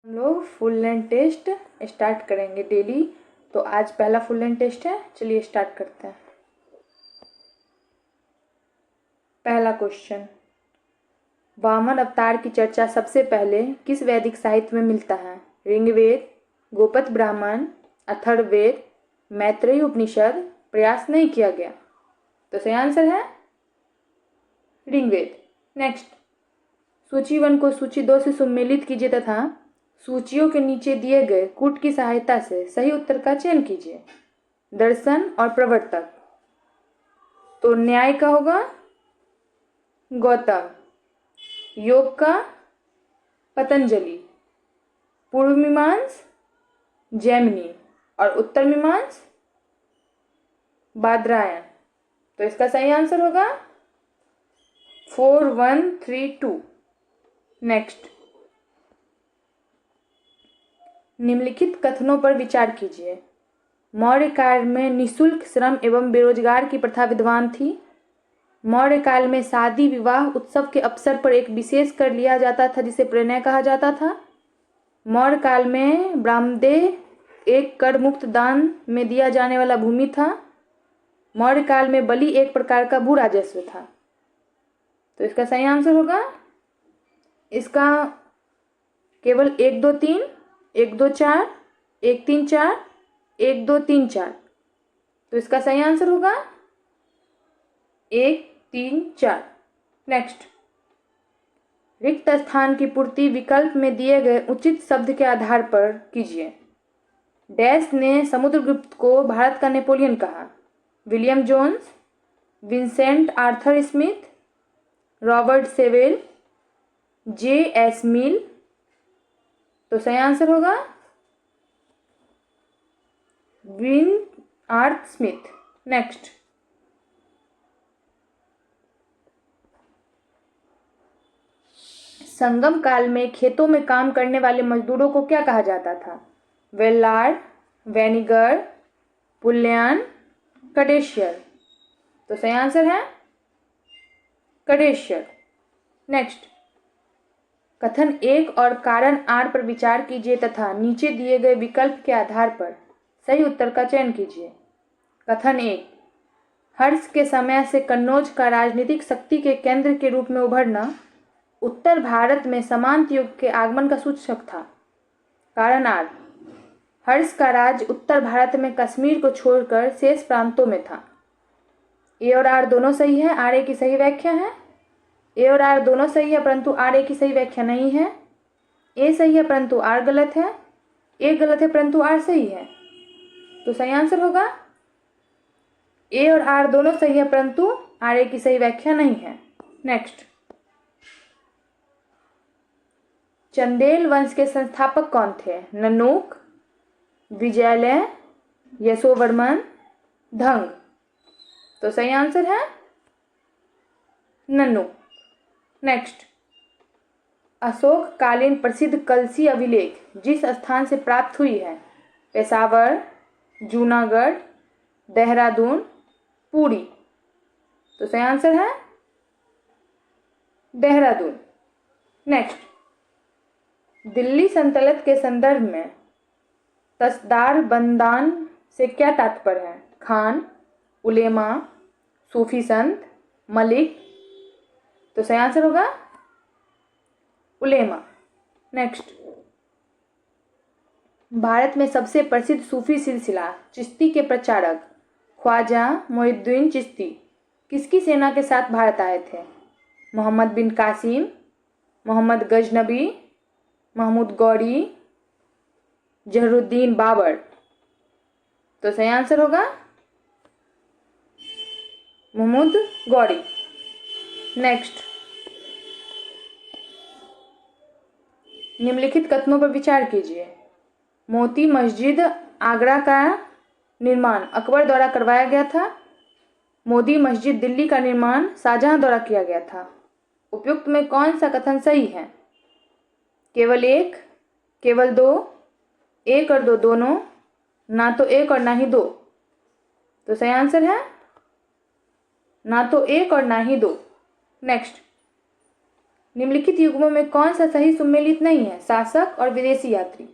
हम लोग full length test start करेंगे डेली। तो आज पहला फुल लेंथ टेस्ट है, चलिए स्टार्ट करते हैं। पहला क्वेश्चन, वामन अवतार की चर्चा सबसे पहले किस वैदिक साहित्य में मिलता है? ऋग्वेद, गोपथ ब्राह्मण, अथर्ववेद, मैत्रेय उपनिषद। प्रयास नहीं किया गया, तो सही आंसर है ऋग्वेद। नेक्स्ट, सूची 1 को सूची 2 से सम्मिलित कीजिए तथा सूचियों के नीचे दिए गए कूट की सहायता से सही उत्तर का चयन कीजिए। दर्शन और प्रवर्तक, तो न्याय का होगा गौतम, योग का पतंजलि, पूर्व मीमांस जैमिनी और उत्तर मीमांस बादरायण। तो इसका सही आंसर होगा 4132। नेक्स्ट, निम्नलिखित कथनों पर विचार कीजिए। मौर्य काल में निःशुल्क श्रम एवं बेरोजगार की प्रथा विद्यमान थी। मौर्य काल में शादी विवाह उत्सव के अवसर पर एक विशेष कर लिया जाता था जिसे प्रणय कहा जाता था। मौर्य काल में ब्राह्मदेय एक कर मुक्त दान में दिया जाने वाला भूमि था। मौर्य काल में बलि एक प्रकार का भू राजस्व था। तो इसका सही आंसर होगा, इसका केवल 1 2 3 1 2 4 1 3 4 1 2 3 4। तो इसका सही आंसर होगा 1 3 4। नेक्स्ट, रिक्त स्थान की पूर्ति विकल्प में दिए गए उचित शब्द के आधार पर कीजिए। डैश ने समुद्रगुप्त को भारत का नेपोलियन कहा? William Jones, Vincent Arthur Smith, Robert Sewell, J.S. Mill. तो सही आंसर होगा विन आर्थ स्मिथ। नेक्स्ट, संगम काल में खेतों में काम करने वाले मजदूरों को क्या कहा जाता था? वेल्लार, वेनिगर, पुल्यान, कडेशियर। तो सही आंसर है कडेशियर। नेक्स्ट, कथन 1 और कारण आर पर विचार कीजिए तथा नीचे दिए गए विकल्प के आधार पर सही उत्तर का चयन कीजिए। कथन 1, हर्ष के समय से कन्नौज का राजनीतिक शक्ति के केंद्र के रूप में उभरना उत्तर भारत में सामंत युग के आगमन का सूचक था। कारण आर, हर्ष का राज उत्तर भारत में कश्मीर को छोड़कर शेष प्रांतों में था। ए और आर दोनों सही है, आर ए की सही व्याख्या है। ए और आर दोनों सही है परंतु आर ए की सही व्याख्या नहीं है। ए सही है परंतु आर गलत है। ए गलत है परंतु आर सही है। तो सही आंसर होगा ए और आर दोनों सही है परंतु आर ए की सही व्याख्या नहीं है। नेक्स्ट, चंदेल वंश के संस्थापक कौन थे? ननूक, विजयलय, यशोवर्मन, धंग। तो सही आंसर है ननूक। नेक्स्ट, अशोक कालीन प्रसिद्ध कलसी अभिलेख जिस स्थान से प्राप्त हुई है? पेशावर, जूनागढ़, देहरादून, पुरी। तो सही आंसर है देहरादून। नेक्स्ट, दिल्ली सल्तनत के संदर्भ में तसदार बंदान से क्या तात्पर्य है? खान, उलेमा, सूफी संत, मलिक। तो सही आंसर होगा उलेमा। नेक्स्ट, भारत में सबसे प्रसिद्ध सूफी सिलसिला चिश्ती के प्रचारक ख्वाजा मोइनुद्दीन चिश्ती किसकी सेना के साथ भारत आए थे? मोहम्मद बिन कासिम, मोहम्मद गजनबी, महमूद गौरी, जहरुद्दीन बाबर। तो सही आंसर होगा महमूद गौरी। नेक्स्ट, निम्नलिखित कथनों पर विचार कीजिए। मोती मस्जिद आगरा का निर्माण अकबर द्वारा करवाया गया था। मोदी मस्जिद दिल्ली का निर्माण शाहजहां द्वारा किया गया था। उपयुक्त में कौन सा कथन सही है? केवल 1, केवल 2, 1 और 2 दोनों, ना तो 1 और ना ही 2। तो सही आंसर है ना तो 1 और ना ही 2। नेक्स्ट, निम्नलिखित युग्मों में कौन सा सही सुमेलित नहीं है? शासक और विदेशी यात्री।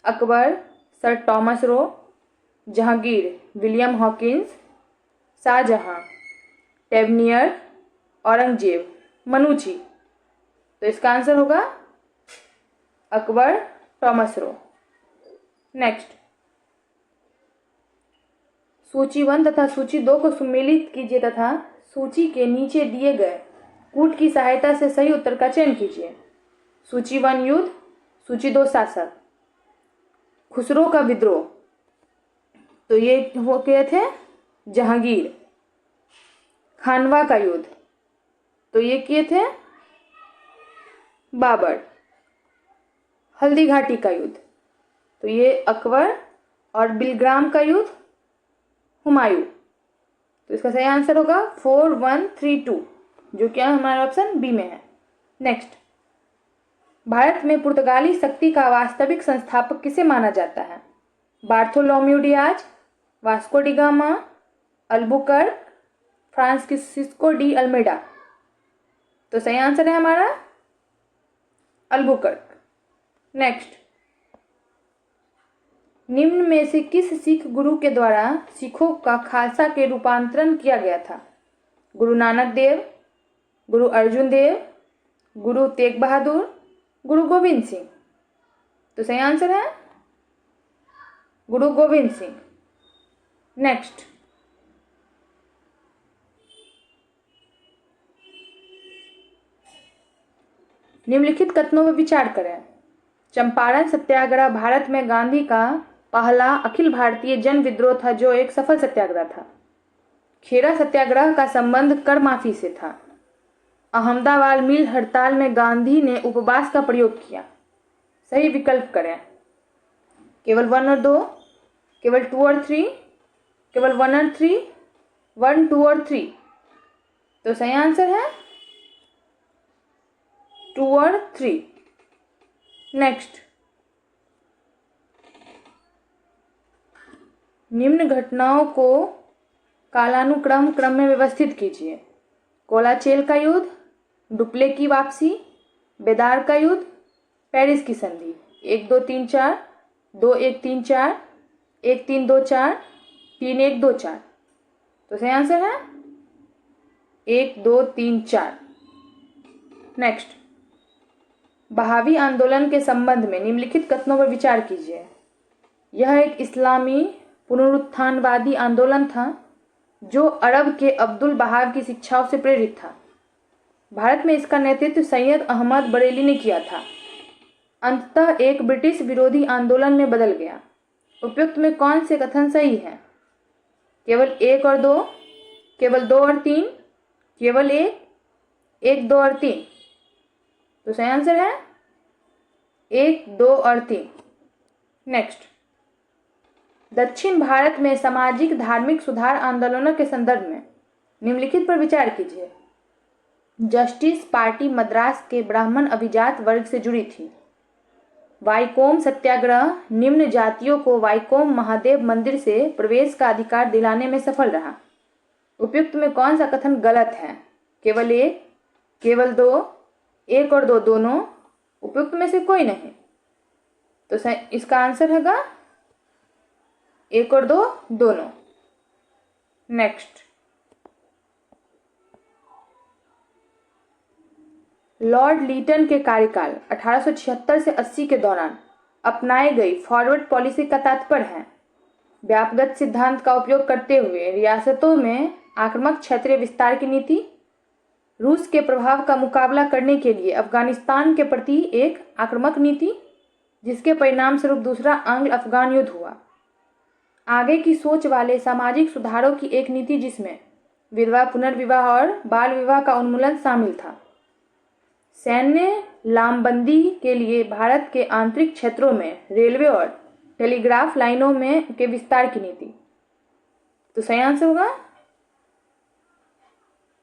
Akbar Sir Thomas Roe, Jahangir William Hawkins, Shahjahan Tavernier, Aurangzeb Manucci. तो इसका आंसर होगा अकबर टॉमस रो। नेक्स्ट, सूची 1 तथा सूची 2 को सुमेलित कीजिए तथा सूची के नीचे दिए गए कूट की सहायता से सही उत्तर का चयन कीजिए। सूची 1 युद्ध, सूची 2 शासक। खुसरो का विद्रोह, तो ये वो किए थे जहांगीर। खानवा का युद्ध, तो ये किए थे बाबर। हल्दी घाटी का युद्ध, तो ये अकबर। और बिलग्राम का युद्ध हुमायूं। तो इसका सही आंसर होगा 4132, जो क्या हमारा ऑप्शन बी में है। नेक्स्ट, भारत में पुर्तगाली शक्ति का वास्तविक संस्थापक किसे माना जाता है? Bartholomew Dias, Vasco da Gama, Albuquerque, Francisco de Almeida. तो सही आंसर है हमारा अल्बुकर्क। नेक्स्ट, निम्न में से किस सिख गुरु के द्वारा सिखों का खालसा के रूपांतरण किया गया था? गुरु नानक देव, गुरु अर्जुन देव, गुरु तेग बहादुर, गुरु गोविंद सिंह। तो सही आंसर है गुरु गोविंद सिंह। नेक्स्ट, निम्नलिखित कथनों पर विचार करें। चंपारण सत्याग्रह भारत में गांधी का पहला अखिल भारतीय जन विद्रोह था जो एक सफल सत्याग्रह था। खेरा सत्याग्रह का संबंध कर माफी से था। अहमदाबाद मिल हड़ताल में गांधी ने उपवास का प्रयोग किया। सही विकल्प करें। केवल 1 और 2, केवल 2 और 3, केवल 1 और 3, 1, 2 और 3। तो सही आंसर है 2 और 3। नेक्स्ट, निम्न घटनाओं को कालानुक्रम क्रम में व्यवस्थित कीजिए। कोलाचेल का युद्ध, डुप्ले की वापसी, बेदार का युद्ध, पेरिस की संधि। 1 2 3 4, 2 1 3 4, 1 3 2 4, 3 1 2 4। तो सही आंसर है 1 2 3 4। नेक्स्ट, बहावी आंदोलन के संबंध में निम्नलिखित कथनों पर विचार कीजिए। यह एक इस्लामी पुनरुत्थानवादी आंदोलन था जो अरब के अब्दुल बहाव की शिक्षाओं से प्रेरित था। भारत में इसका नेतृत्व सैयद अहमद बरेली ने किया था। अंततः एक ब्रिटिश विरोधी आंदोलन में बदल गया। उपयुक्त में कौन से कथन सही हैं? केवल 1 और 2, केवल 2 और 3, केवल 1, 1 2 और 3। तो सही आंसर है 1 2 और 3। नेक्स्ट, दक्षिण भारत में सामाजिक धार्मिक सुधार आंदोलनों के संदर्भ में निम्नलिखित पर विचार कीजिए। जस्टिस पार्टी मद्रास के ब्राह्मण अभिजात वर्ग से जुड़ी थी। वाईकोम सत्याग्रह निम्न जातियों को वाईकोम महादेव मंदिर से प्रवेश का अधिकार दिलाने में सफल रहा। उपयुक्त में कौन सा कथन गलत है? केवल 1, केवल 2, 1 और 2 दोनों। उपयुक्त में से कोई नहीं। तो इसका आंसर होगा 1 और 2 दोनों। नेक्स्ट, लॉर्ड लीटन के कार्यकाल 1876 से 80 के दौरान अपनाई गई फॉरवर्ड पॉलिसी का तात्पर्य है व्यापक सिद्धांत का उपयोग करते हुए रियासतों में आक्रामक क्षेत्रीय विस्तार की नीति, रूस के प्रभाव का मुकाबला करने के लिए अफगानिस्तान के प्रति एक आक्रामक नीति, जिसके परिणाम स्वरूप दूसरा एंग्लो अफगान युद्ध हुआ। आगे की सोच वाले सामाजिक सुधारों की एक नीति जिसमें विधवा पुनर्विवाह और बाल विवाह का उन्मूलन शामिल था। सैन्य लामबंदी के लिए भारत के आंतरिक क्षेत्रों में रेलवे और टेलीग्राफ लाइनों में के विस्तार की नीति। तो सही आंसर होगा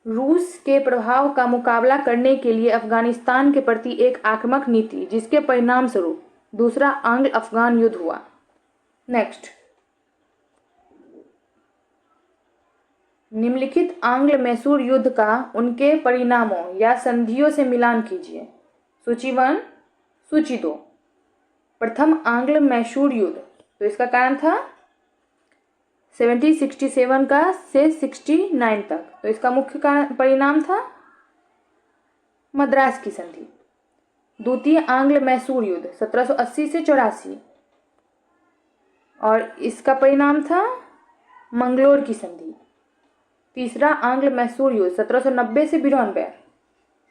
रूस के प्रभाव का मुकाबला करने के लिए अफगानिस्तान के प्रति एक आक्रामक नीति, जिसके परिणाम स्वरूप दूसरा एंग्लो अफगान युद्ध हुआ। नेक्स्ट, निम्नलिखित आंग्ल मैसूर युद्ध का उनके परिणामों या संधियों से मिलान कीजिए। सूची 1, सूची 2। प्रथम आंग्ल मैसूर युद्ध, तो इसका कारण था 1767 का से 69 तक, तो इसका मुख्य परिणाम था मद्रास की संधि। द्वितीय आंग्ल मैसूर युद्ध 1780 से 84, और इसका परिणाम था मंगलोर की संधि। तीसरा आंग्ल मैसूर युद्ध 1790 से 92,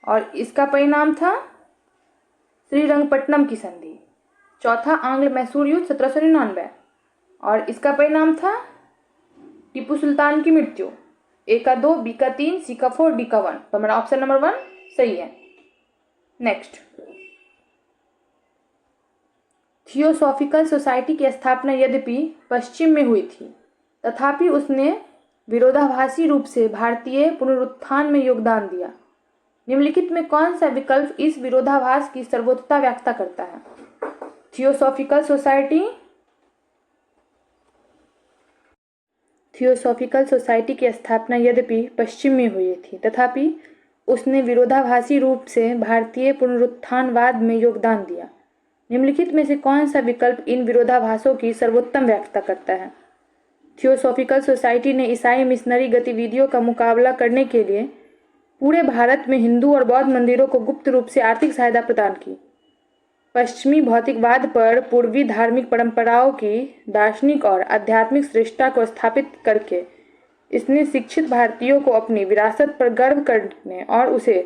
और इसका परिणाम था श्रीरंगपट्टनम की संधि। चौथा आंग्ल मैसूर युद्ध 1799, और इसका परिणाम था टीपू सुल्तान की मृत्यु। ए का 2, बी का 3, सी का 4, डी का 1, तो हमारा ऑप्शन नंबर 1 सही है। नेक्स्ट, थियोसॉफिकल सोसाइटी की स्थापना यद्यपि पश्चिम में हुई थी, तथापि उसने विरोधाभासी रूप से भारतीय पुनरुत्थान में योगदान दिया। निम्नलिखित में कौन सा विकल्प इस विरोधाभास की सर्वोच्चता व्याख्या करता है? थियोसॉफिकल सोसाइटी की स्थापना यद्यपि पश्चिम में हुई थी, तथापि उसने विरोधाभासी रूप से भारतीय पुनरुत्थानवाद में योगदान दिया। निम्नलिखित में से कौन सा विकल्प इन विरोधाभासों की सर्वोत्तम व्याख्या करता है? थियोसॉफिकल सोसाइटी ने ईसाई मिशनरी गतिविधियों का मुकाबला करने के लिए पूरे भारत में हिंदू और बौद्ध मंदिरों को गुप्त रूप से आर्थिक सहायता प्रदान की। पश्चिमी भौतिकवाद पर पूर्वी धार्मिक परंपराओं की दार्शनिक और आध्यात्मिक श्रेष्ठता को स्थापित करके इसने शिक्षित भारतीयों को अपनी विरासत पर गर्व करने और उसे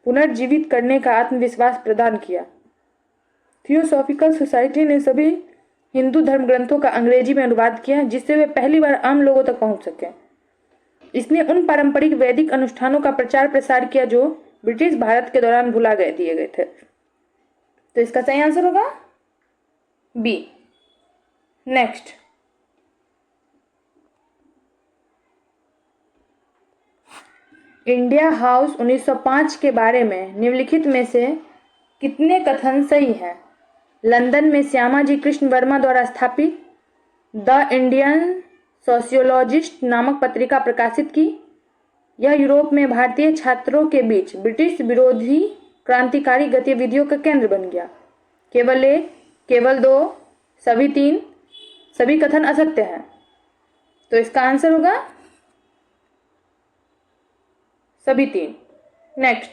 पुनर्जीवित करने का आत्मविश्वास प्रदान किया। थियोसॉफिकल सोसाइटी ने सभी हिंदू धर्म ग्रंथों का अंग्रेजी में अनुवाद किया, जिससे वे पहली बार आम लोगों तक पहुंच सके। इसने उन पारंपरिक वैदिक अनुष्ठानों का प्रचार प्रसार किया जो ब्रिटिश भारत के दौरान भुला दिए गए थे। तो इसका सही आंसर होगा बी। नेक्स्ट, इंडिया हाउस 1905 के बारे में निम्नलिखित में से कितने कथन सही हैं? लंदन में श्यामाजी कृष्ण वर्मा द्वारा स्थापित द इंडियन सोशियोलॉजिस्ट नामक पत्रिका प्रकाशित की। यह यूरोप में भारतीय छात्रों के बीच ब्रिटिश विरोधी क्रांतिकारी गतिविधियों का केंद्र बन गया। केवल 1, केवल 2, सभी 3, सभी कथन असत्य हैं। तो इसका आंसर होगा सभी 3। नेक्स्ट,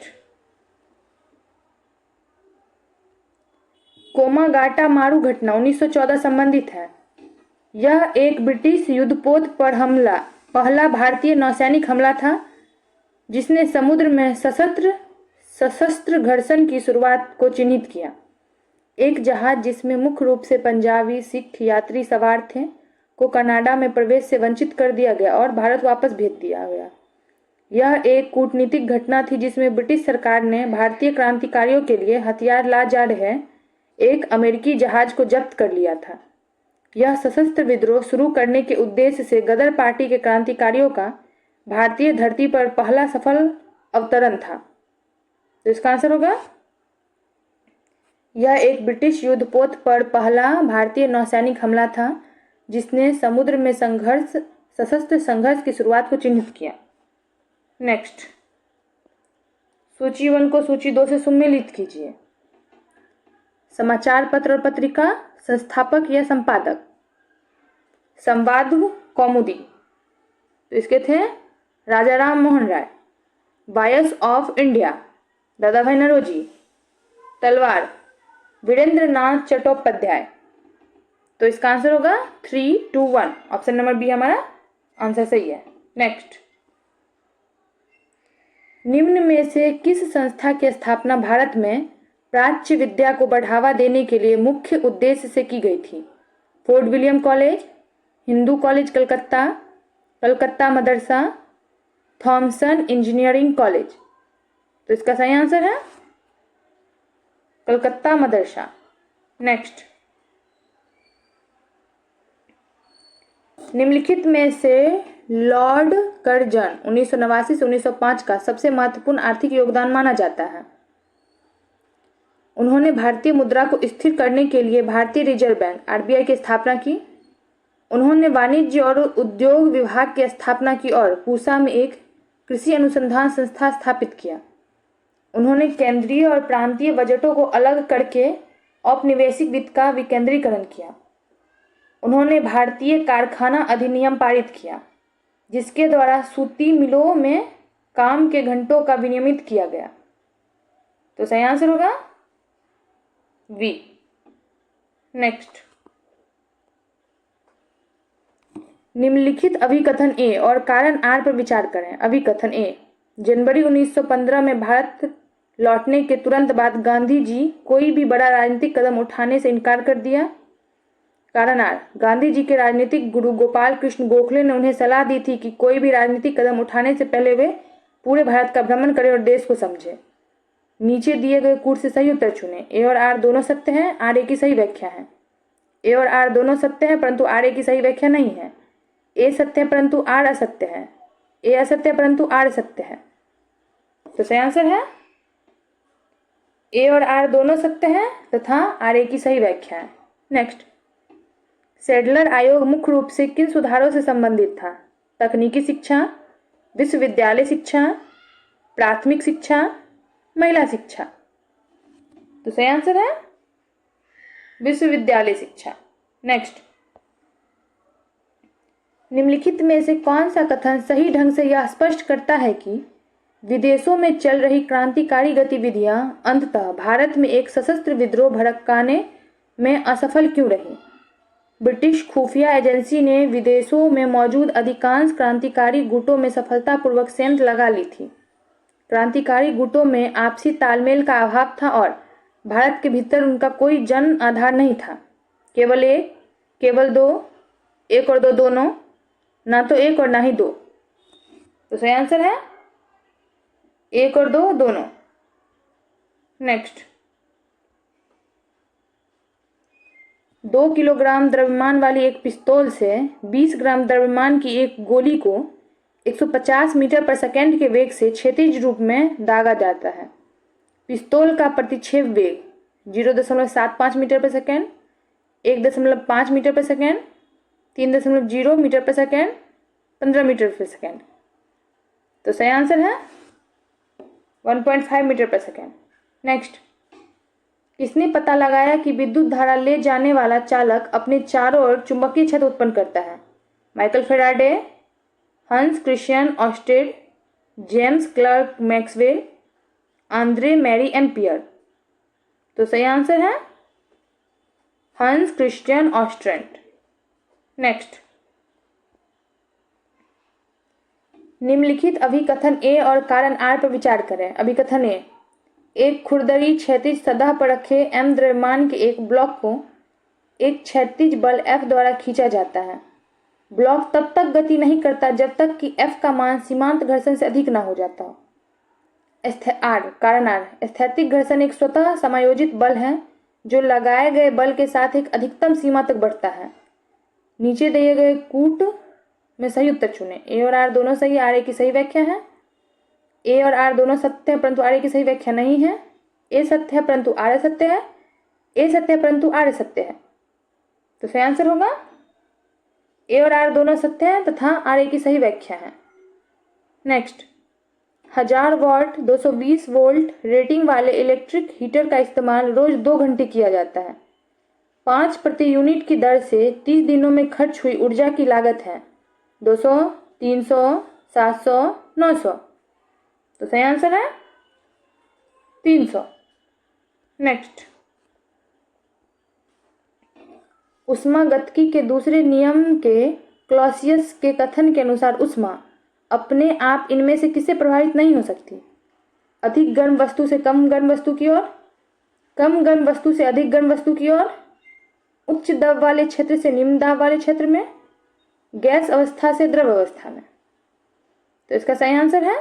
कोमागाटा-मारू घटना 1914 संबंधित है। यह एक ब्रिटिश युद्धपोत पर पहला भारतीय नौसैनिक हमला था, जिसने समुद्र में सशस्त्र घर्षण की शुरुआत को चिन्हित किया। एक जहाज जिसमें मुख्य रूप से पंजाबी सिख यात्री सवार थे को कनाडा में प्रवेश से वंचित कर दिया गया और भारत वापस भेज दिया गया। यह एक कूटनीतिक घटना थी जिसमें ब्रिटिश सरकार ने भारतीय क्रांतिकारियों के लिए हथियार ला जा रहे एक अमेरिकी जहाज को जब्त कर लिया था। यह सशस्त्र विद्रोह शुरू करने के उद्देश्य से गदर पार्टी के क्रांतिकारियों का भारतीय धरती पर पहला सफल अवतरण था। तो इसका आंसर होगा, यह एक ब्रिटिश युद्धपोत पर पहला भारतीय नौसैनिक हमला था जिसने समुद्र में सशस्त्र संघर्ष की शुरुआत को चिन्हित किया। नेक्स्ट, सूची 1 को सूची 2 से सम्मिलित कीजिए। समाचार पत्र और पत्रिका, संस्थापक या संपादक। संवाद कौमुदी, तो इसके थे राजा Ram Mohan Roy. Voice of India, दादा भाई नौरोजी। तलवार, वीरेंद्र नाथ चट्टोपाध्याय। तो इसका आंसर होगा 3, 2, 1। ऑप्शन नंबर बी हमारा आंसर सही है। नेक्स्ट, निम्न में से किस संस्था की स्थापना भारत में प्राच्य विद्या को बढ़ावा देने के लिए मुख्य उद्देश्य से की गई थी? Fort William College, Hindu College Calcutta, Calcutta Madrasa, Thomason Engineering College. तो इसका सही आंसर है कलकत्ता मदरसा। नेक्स्ट, निम्नलिखित में से लॉर्ड कर्जन 1989 से 1905 का सबसे महत्वपूर्ण आर्थिक योगदान माना जाता है? उन्होंने भारतीय मुद्रा को स्थिर करने के लिए भारतीय रिजर्व बैंक आरबीआई की स्थापना की। उन्होंने वाणिज्य और उद्योग विभाग की स्थापना की और पूसा में एक कृषि अनुसंधान संस्था स्थापित किया। उन्होंने केंद्रीय और प्रांतीय बजटों को अलग करके औपनिवेशिक वित्त का विकेंद्रीकरण किया। उन्होंने भारतीय कारखाना अधिनियम पारित किया, जिसके द्वारा सूती मिलों में काम के घंटों का विनियमित किया गया। तो सही आंसर होगा वी। नेक्स्ट, निम्नलिखित अभिकथन ए और कारण आर पर विचार करें। अभिकथन ए, जनवरी 1915 में भारत लौटने के तुरंत बाद गांधी जी कोई भी बड़ा राजनीतिक कदम उठाने से इनकार कर दिया। कारण आर, गांधी जी के राजनीतिक गुरु गोपाल कृष्ण गोखले ने उन्हें सलाह दी थी कि कोई भी राजनीतिक कदम उठाने से पहले वे पूरे भारत का भ्रमण करें और देश को समझे। नीचे दिए गए कूट से सही उत्तर चुनें। ए और आर दोनों सत्य हैं, आर ए की सही व्याख्या है। ए और आर दोनों सत्य हैं, परंतु आर ए की सही व्याख्या नहीं है। ए सत्य है परंतु आर असत्य है। ए असत्य है परंतु आर सत्य है। तो सही आंसर है ए और आर दोनों सत्य हैं तथा आर ए की सही व्याख्या है। नेक्स्ट, सैडलर आयोग मुख्य रूप से किन सुधारों से संबंधित था? तकनीकी शिक्षा, विश्वविद्यालय शिक्षा, प्राथमिक शिक्षा, महिला शिक्षा। तो सही आंसर है विश्वविद्यालय शिक्षा। नेक्स्ट, निम्नलिखित में से कौन सा कथन सही ढंग से यह स्पष्ट करता है कि विदेशों में चल रही क्रांतिकारी गतिविधियां अंततः भारत में एक सशस्त्र विद्रोह भड़काने में असफल क्यों रही? ब्रिटिश खुफिया एजेंसी ने विदेशों में मौजूद अधिकांश क्रांतिकारी गुटों में सफलतापूर्वक सेंध लगा ली थी। क्रांतिकारी गुटों में आपसी तालमेल का अभाव था और भारत के भीतर उनका कोई जन आधार नहीं था। केवल एक, केवल दो, एक और दो दोनों, ना तो एक और ना ही दो। तो सही आंसर है एक और दो दोनों। नेक्स्ट, 2 किलोग्राम द्रव्यमान वाली एक पिस्तौल से 20 ग्राम द्रव्यमान की एक गोली को 150 मीटर पर सेकेंड के वेग से क्षैतिज रूप में दागा जाता है। पिस्तौल का प्रतिक्षेप वेग 0.75 मीटर पर सेकेंड, 1.5 मीटर पर सेकेंड, 3.0 मीटर पर सेकेंड, 15 मीटर पर सेकेंड। तो सही आंसर है 1.5 मीटर पर सेकेंड। नेक्स्ट, किसने पता लगाया कि विद्युत धारा ले जाने वाला चालक अपने चारों ओर चुंबकीय क्षेत्र उत्पन्न करता है? माइकल फेराडे, हंस Christian Oersted, James clerk Maxwell, Andre Marie ampere. तो सही आंसर है हंस क्रिश्चियन ऑस्टेड। नेक्स्ट, निम्नलिखित अभिकथन ए और कारण आर पर विचार करें। अभिकथन ए, एक खुरदरी क्षैतिज सतह पर रखे एम द्रव्यमान के एक ब्लॉक को एक क्षैतिज बल एफ द्वारा खींचा जाता है। ब्लॉक तब तक गति नहीं करता जब तक कि एफ का मान सीमांत घर्षण से अधिक न हो जाता हो। कारण आर, स्थैतिक घर्षण एक स्वतः समायोजित बल है जो लगाए गए बल के साथ एक अधिकतम सीमा तक बढ़ता है। नीचे दिए गए कूट में सही उत्तर चुनें। ए और आर दोनों सही, आर ए की सही व्याख्या है। ए और आर दोनों सत्य है परंतु आर ए की सही व्याख्या नहीं है। ए सत्य है परंतु आर असत्य है। ए सत्य है परंतु आर असत्य है। तो सही आंसर होगा ए और आर दोनों सत्य है तथा आर ए की सही व्याख्या है। नेक्स्ट, 1000 वॉट 220 वोल्ट रेटिंग वाले इलेक्ट्रिक हीटर का इस्तेमाल रोज 2 घंटे किया जाता है। 5 प्रति यूनिट की दर से 30 दिनों में खर्च हुई ऊर्जा की लागत है 200, 300, 700, 900। तो सही आंसर है 300। नेक्स्ट, ऊष्मागतिकी के दूसरे नियम के क्लॉसियस के कथन के अनुसार ऊष्मा अपने आप इनमें से किससे प्रभावित नहीं हो सकती? अधिक गर्म वस्तु से कम गर्म वस्तु की ओर, कम गर्म वस्तु से अधिक गर्म वस्तु की ओर, उच्च दाब वाले क्षेत्र से निम्न दाब वाले क्षेत्र में, गैस अवस्था से द्रव अवस्था में। तो इसका सही आंसर है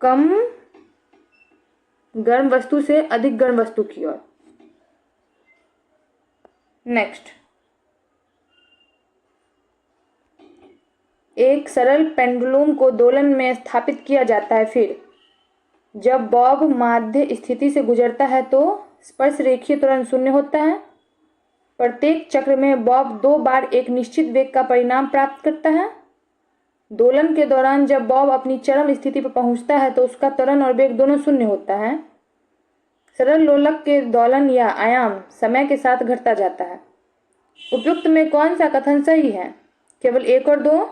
कम गर्म वस्तु से अधिक गर्म वस्तु की ओर। नेक्स्ट, एक सरल पेंडुलम को दोलन में स्थापित किया जाता है, फिर जब बॉब माध्य स्थिति से गुजरता है तो स्पर्श रेखीय त्वरण शून्य होता है। प्रत्येक चक्र में बॉब 2 बार एक निश्चित वेग का परिणाम प्राप्त करता है। दोलन के दौरान जब बॉब अपनी चरम स्थिति पर पहुंचता है तो उसका त्वरण और वेग दोनों शून्य होता है। सरल लोलक के दोलन या आयाम समय के साथ घटता जाता है। उपयुक्त में कौन सा कथन सही है? केवल 1 और 2,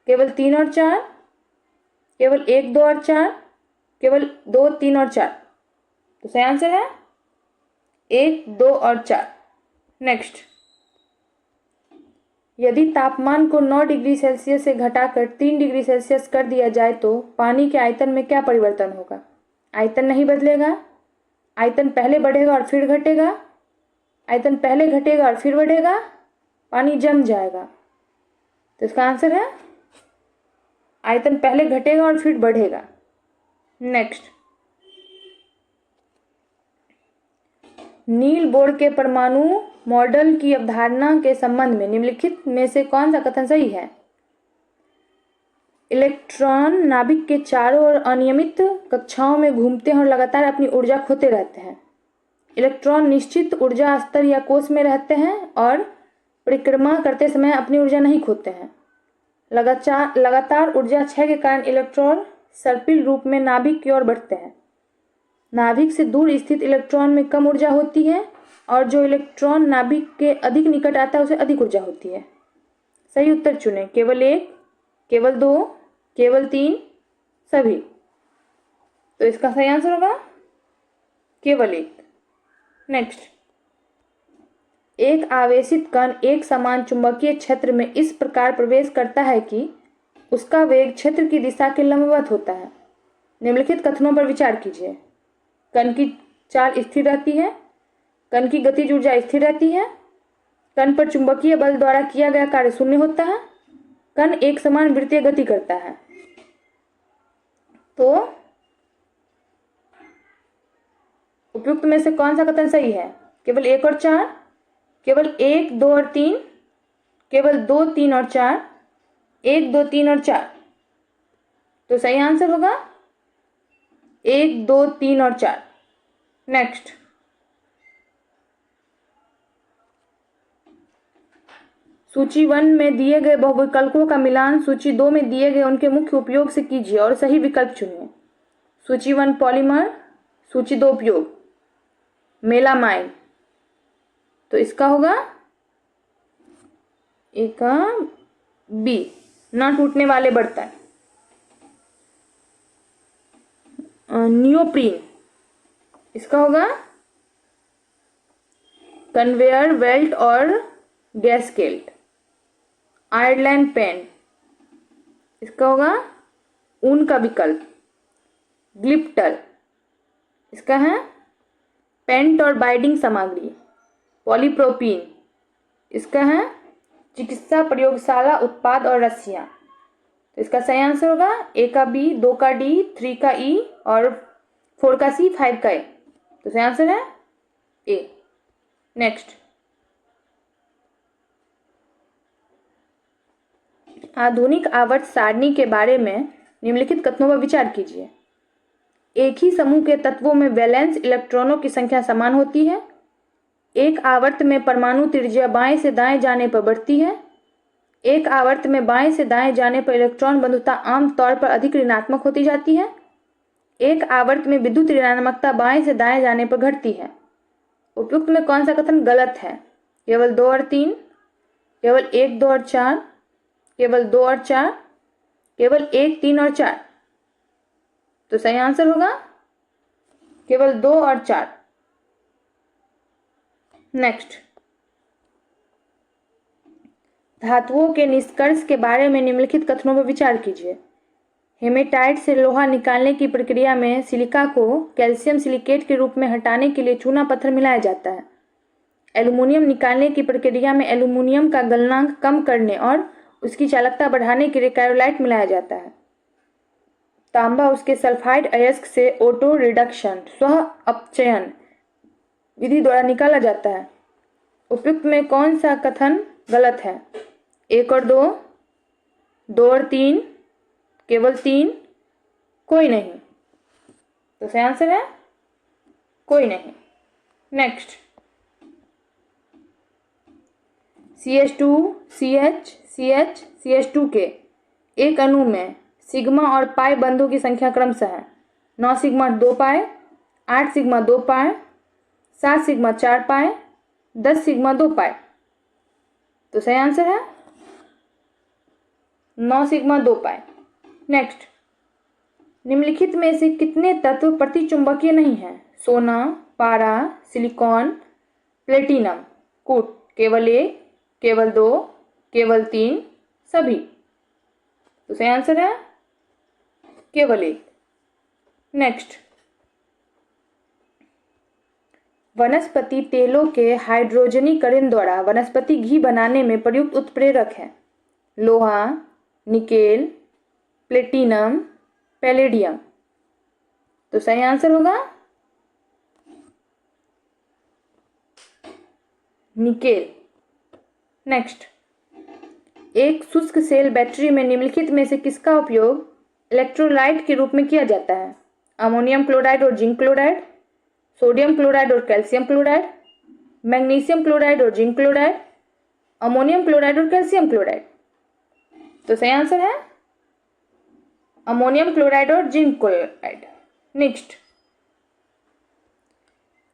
केवल 3 और 4, केवल 1, 2 और 4, केवल 2, 3 और 4। तो सही आंसर है 1, 2 और 4। नेक्स्ट, यदि तापमान को 9 डिग्री सेल्सियस से घटाकर 3 डिग्री सेल्सियस कर दिया जाए तो पानी के आयतन में क्या परिवर्तन होगा? आयतन नहीं बदलेगा, आयतन पहले बढ़ेगा और फिर घटेगा, आयतन पहले घटेगा और फिर बढ़ेगा, पानी जम जाएगा। तो इसका आंसर है आयतन पहले घटेगा और फिर बढ़ेगा। नेक्स्ट, नील बोर के परमाणु मॉडल की अवधारणा के संबंध में निम्नलिखित में से कौन सा कथन सही है? इलेक्ट्रॉन नाभिक के चारों ओर अनियमित कक्षाओं में घूमते हैं और लगातार अपनी ऊर्जा खोते रहते हैं। इलेक्ट्रॉन निश्चित ऊर्जा स्तर या कोश में रहते हैं और परिक्रमा करते समय अपनी ऊर्जा नहीं खोते हैं। लगातार ऊर्जा क्षय के कारण इलेक्ट्रॉन सर्पिल रूप में नाभिक की ओर बढ़ते हैं। नाभिक से दूर स्थित इलेक्ट्रॉन में कम ऊर्जा होती है और जो इलेक्ट्रॉन नाभिक के अधिक निकट आता है उसे अधिक ऊर्जा होती है। सही उत्तर चुनें। केवल 1, केवल 2, केवल 3, सभी। तो इसका सही आंसर होगा केवल 1। नेक्स्ट, एक आवेशित कण एक समान चुंबकीय क्षेत्र में इस प्रकार प्रवेश करता है कि उसका वेग क्षेत्र की दिशा के लंबवत होता है। निम्नलिखित कथनों पर विचार कीजिए। कण की चाल स्थिर रहती है, कण की गतिज ऊर्जा स्थिर रहती है, कण पर चुंबकीय बल द्वारा किया गया कार्य शून्य होता है, कण एक समान वृत्तीय गति करता है। तो उपयुक्त में से कौन सा कथन सही है? केवल 1 और 4, केवल 1, 2 और 3, केवल 2, 3 और 4, 1, 2, 3 और 4। तो सही आंसर होगा 1, 2, 3 और 4। नेक्स्ट, सूची 1 में दिए गए बहुविकल्पों का मिलान सूची 2 में दिए गए उनके मुख्य उपयोग से कीजिए और सही विकल्प चुनिए। सूची 1 पॉलीमर, सूची 2 उपयोग मेलामाइन। तो इसका होगा एक बी, न टूटने वाले बर्तन। नियोप्रीन, इसका होगा कन्वेयर बेल्ट और गैसकेल्ट। आयरलैंड पेन, इसका होगा ऊन का विकल्प। ग्लिप्टर, इसका है पेंट और बाइंडिंग सामग्री। पॉलीप्रोपीन, इसका है चिकित्सा प्रयोगशाला उत्पाद और रस्सियां। तो इसका सही आंसर होगा 1 का बी, 2 का डी, 3 का ई और 4 का सी, 5 का ए। तो सही आंसर है ए। नेक्स्ट, आधुनिक आवर्त सारणी के बारे में निम्नलिखित कथनों पर विचार कीजिए। एक ही समूह के तत्वों में वैलेंस इलेक्ट्रॉनों की संख्या समान होती है। एक आवर्त में परमाणु त्रिज्या बाएं से दाएं जाने पर बढ़ती है। एक आवर्त में बाएं से दाएं जाने पर इलेक्ट्रॉन बंधुता आम तौर पर अधिक ऋणात्मक होती जाती है। एक आवर्त में विद्युत ऋणात्मकता बाएं से दाएं जाने पर घटती है। उपयुक्त में कौन सा कथन गलत है? केवल 2 और 3, केवल 1, 2 और 4, केवल 2 और 4, केवल 1, 3 और 4। तो सही आंसर होगा केवल 2 और 4। नेक्स्ट, धातुओं के निष्कर्ष के बारे में निम्नलिखित कथनों पर विचार कीजिए। हेमेटाइट से लोहा निकालने की प्रक्रिया में सिलिका को कैल्शियम सिलिकेट के रूप में हटाने के लिए चूना पत्थर मिलाया जाता है। एल्यूमीनियम निकालने की प्रक्रिया में एल्यूमीनियम का गलनांक कम करने और उसकी चालकता बढ़ाने के लिए कैरोलाइट मिलाया जाता है। तांबा उसके सल्फाइड अयस्क से ऑटो रिडक्शन स्व अपचयन विधि द्वारा निकाला जाता है। उपयुक्त में कौन सा कथन गलत है? 1 और 2, 2 और 3, केवल 3, कोई नहीं। तो सही आंसर है कोई नहीं। Next, CH2 CH CH CH2 के एक अणु में सिग्मा और पाई बंधों की संख्या क्रमशः है 9 सिग्मा 2 पाई, 8 सिग्मा 2 पाई, 7 सिग्मा 4 पाई, 10 सिग्मा 2 पाई। तो सही आंसर है 9 सिग्मा 2 पाई। नेक्स्ट, निम्नलिखित में से कितने तत्व प्रतिचुंबकीय नहीं हैं? सोना, पारा, सिलिकॉन, प्लेटिनम, कूट। केवल एक, केवल दो, केवल तीन, सभी। तो सही आंसर है केवल एक। नेक्स्ट, वनस्पति तेलों के हाइड्रोजनीकरण द्वारा वनस्पति घी बनाने में प्रयुक्त उत्प्रेरक है? लोहा, निकेल, प्लेटिनम, पैलेडियम। तो सही आंसर होगा निकेल। नेक्स्ट, एक शुष्क सेल बैटरी में निम्नलिखित में से किसका उपयोग इलेक्ट्रोलाइट के रूप में किया जाता है? अमोनियम क्लोराइड और जिंक क्लोराइड, सोडियम क्लोराइड और कैल्शियम क्लोराइड, मैग्नीशियम क्लोराइड और जिंक क्लोराइड, अमोनियम क्लोराइड और कैल्शियम क्लोराइड। तो सही आंसर है अमोनियम क्लोराइड और जिंक क्लोराइड। नेक्स्ट,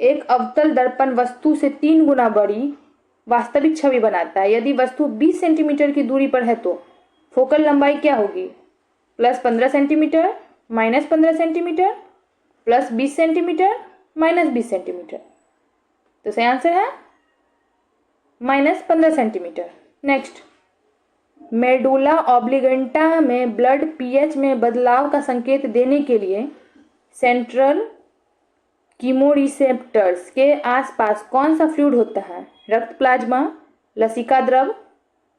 एक अवतल दर्पण वस्तु से 3 गुना बड़ी वास्तविक छवि बनाता है। यदि वस्तु 20 सेंटीमीटर की दूरी पर है तो फोकल लंबाई क्या होगी? +15 सेंटीमीटर, -15 सेंटीमीटर, +20 सेंटीमीटर, -20 सेंटीमीटर। तो सही आंसर है -15 सेंटीमीटर। नेक्स्ट, मेडुला ऑब्लिगेंटा में ब्लड पीएच में बदलाव का संकेत देने के लिए सेंट्रल कीमोरिसेप्टर्स के आसपास कौन सा फ्लूइड होता है? रक्त प्लाज्मा, लसिका द्रव,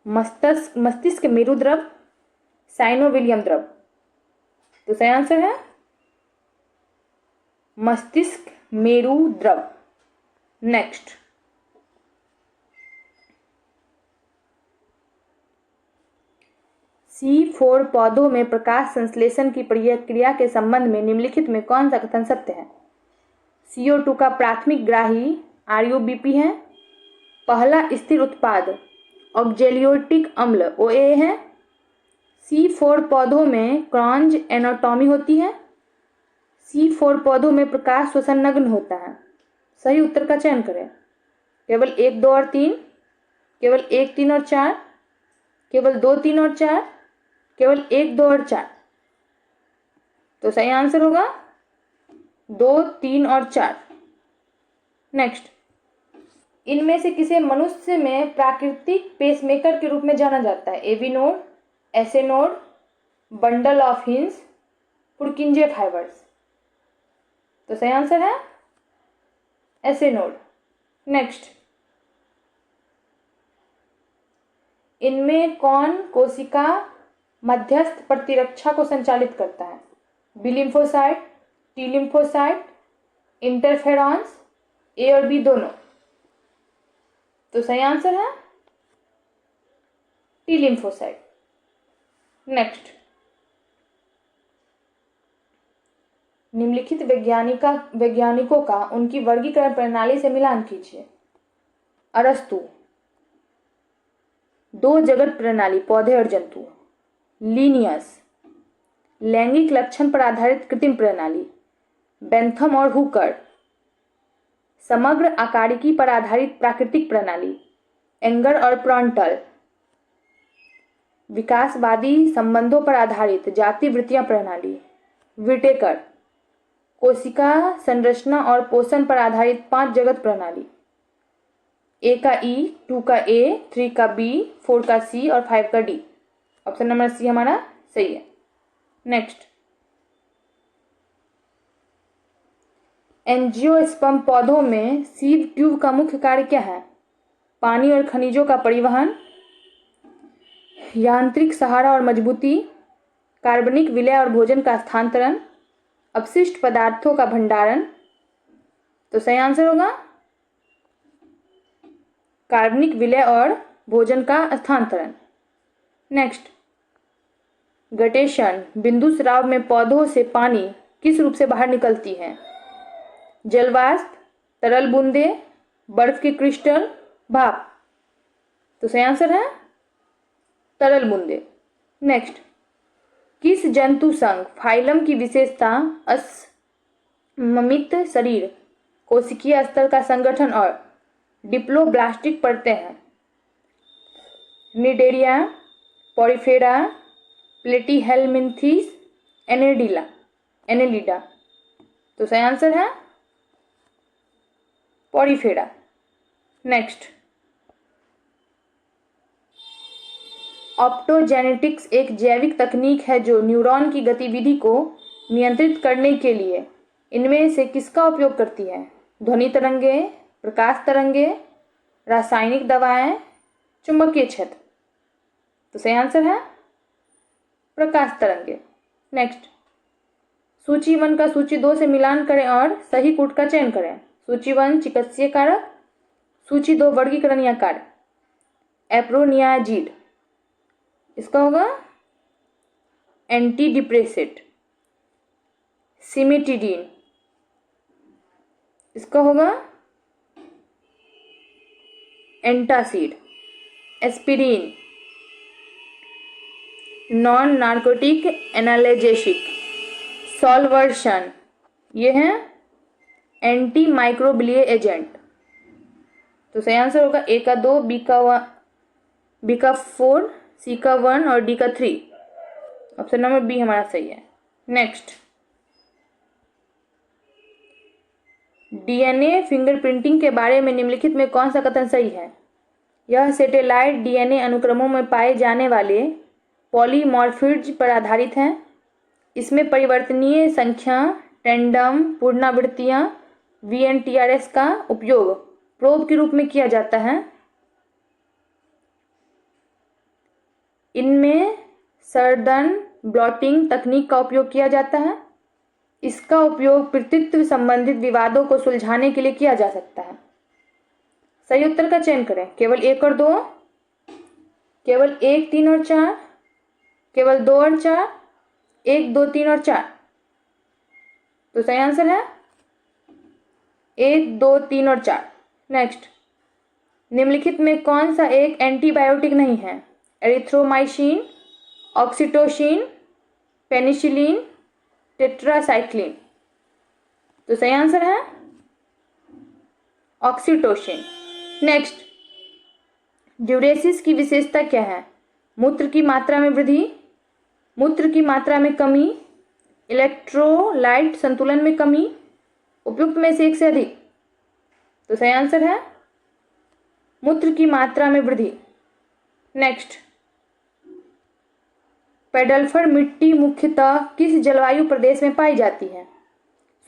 मस्तिष्क मेरु द्रव, साइनोविलियम द्रव। तो सही आंसर है मस्तिष्क मेरु द्रव। नेक्स्ट, C4 पौधों में प्रकाश संश्लेषण की प्रक्रिया के संबंध में निम्नलिखित में कौन सा कथन सत्य है? CO2 का प्राथमिक ग्राही RUBP है। पहला स्थिर उत्पाद ऑक्जेलियोटिक अम्ल OA है। C4 पौधों में क्रॉन्ज एनाटॉमी होती है। C4 पौधों में प्रकाश श्वसन नग्न होता है। सही उत्तर का चयन करें। केवल 1, 2 और 3, केवल 1, 3 और 4, केवल 2, 3 और 4, केवल 1, 2 और 4। तो सही आंसर होगा 2, 3 और 4। नेक्स्ट, इनमें से किसे मनुष्य में प्राकृतिक पेसमेकर के रूप में जाना जाता है? AV node, SA node, bundle of His, Purkinje fibres. तो सही आंसर है एसए नोड। नेक्स्ट, इनमें कौन कोशिका मध्यस्थ प्रतिरक्षा को संचालित करता है? B lymphocyte, T lymphocyte, interferons, A और बी दोनों। तो सही आंसर है टी लिम्फोसाइट। नेक्स्ट, निम्नलिखित वैज्ञानिकों का उनकी वर्गीकरण प्रणाली से मिलान कीजिए। अरस्तु, 2 जगत प्रणाली पौधे और जंतु। लीनियस, लैंगिक लक्षण पर आधारित कृत्रिम प्रणाली। बेंथम और हुकर, समग्र आकारिकी पर आधारित प्राकृतिक प्रणाली। एंगर और प्रॉन्टल, विकासवादी संबंधों पर आधारित जाति वृत्तियां प्रणाली। विटेकर, कोशिका संरचना और पोषण पर आधारित 5 जगत प्रणाली। ए का ई, 2 का ए, 3 का बी, 4 का सी और 5 का डी। ऑप्शन नंबर सी हमारा सही है। नेक्स्ट, एंजियोस्पर्म पौधों में सीड ट्यूब का मुख्य कार्य क्या है? पानी और खनिजों का परिवहन, यांत्रिक सहारा और मजबूती, कार्बनिक विलय और भोजन का स्थानांतरण, अपशिष्ट पदार्थों का भंडारण। तो सही आंसर होगा कार्बनिक विलय और भोजन का स्थानांतरण। नेक्स्ट, गटेशन बिंदु स्राव में पौधों से पानी किस रूप से बाहर निकलती है? जलवाष्प, तरल बूंदे, बर्फ के क्रिस्टल, भाप। तो सही आंसर है तरल बूंदे। नेक्स्ट, किस जंतु संघ फाइलम की विशेषता असममित शरीर, कोशिकीय स्तर का संगठन और डिप्लोब्लास्टिक परतें हैं? Cnidaria, Porifera, Platyhelminthes, Annelida. तो सही आंसर है पॉरीफेरा। नेक्स्ट, ऑप्टोजेनेटिक्स एक जैविक तकनीक है जो न्यूरॉन की गतिविधि को नियंत्रित करने के लिए इनमें से किसका उपयोग करती है? ध्वनि तरंगे, प्रकाश तरंगे, रासायनिक दवाएं, चुंबकीय क्षेत्र। तो सही आंसर है प्रकाश तरंगे। नेक्स्ट, सूची 1 का सूची 2 से मिलान करें और सही कूट का चयन करें। सूची 1 चिकित्सीय कारक, सूची 2 वर्गीकरण या कार्य। एप्रोनियाजिड इसका होगा एंटी डिप्रेसेंट। सिमेटिडीन इसका होगा antacid. Aspirin non narcotic analgesic. Salvarsan ये है एंटी माइक्रोबिलियल एजेंट। तो सही आंसर होगा ए का 2, बी का 4, सी का 1 और डी का 3। ऑप्शन नंबर बी हमारा सही है। नेक्स्ट, डीएनए फिंगरप्रिंटिंग के बारे में निम्नलिखित में कौन सा कथन सही है? यह सैटेलाइट डीएनए अनुक्रमों में पाए जाने वाले पॉलीमॉर्फिज्म पर आधारित है। इसमें परिवर्तनीय संख्या, टैंडम, पुनरावृत्तियां, वीएनटीआरएस का उपयोग प्रोब के रूप में किया जाता है। इनमें सर्दन ब्लॉटिंग तकनीक का उपयोग किया जाता है। इसका उपयोग पितृत्व संबंधित विवादों को सुलझाने के लिए किया जा सकता है। सही उत्तर का चयन करें। केवल 1 और 2, केवल 1, 3 और 4, केवल 2 और 4, 1, 2, 3 और 4। तो सही आंसर है 1, 2, 3 और 4। नेक्स्ट, निम्नलिखित में कौन सा एक एंटीबायोटिक नहीं है? Erythromycin, oxytocin, penicillin, tetracycline. तो सही आंसर है ऑक्सीटोसिन। नेक्स्ट, ड्यूरेसिस की विशेषता क्या है? मूत्र की मात्रा में वृद्धि, मूत्र की मात्रा में कमी, इलेक्ट्रोलाइट संतुलन में कमी, उपयुक्त में से एक से अधिक। तो सही आंसर है मूत्र की मात्रा में वृद्धि। नेक्स्ट, पेडल्फर मिट्टी मुख्यतः किस जलवायु प्रदेश में पाई जाती है?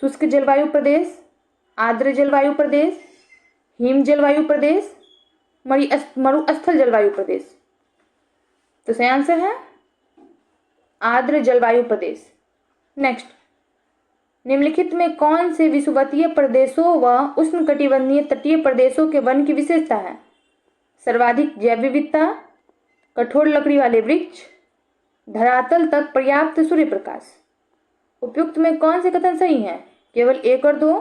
शुष्क जलवायु प्रदेश, आर्द्र जलवायु प्रदेश, हिम जलवायु प्रदेश, मरुस्थल जलवायु प्रदेश। तो सही आंसर है आर्द्र जलवायु प्रदेश। नेक्स्ट, निम्नलिखित में कौन से विषुवतीय प्रदेशों व उष्णकटिबंधीय तटीय प्रदेशों के वन की विशेषता है? सर्वाधिक जैव विविधता, कठोर लकड़ी वाले वृक्ष, धरातल तक पर्याप्त सूर्य प्रकाश। उपयुक्त में कौन से कथन सही हैं? केवल 1 और 2,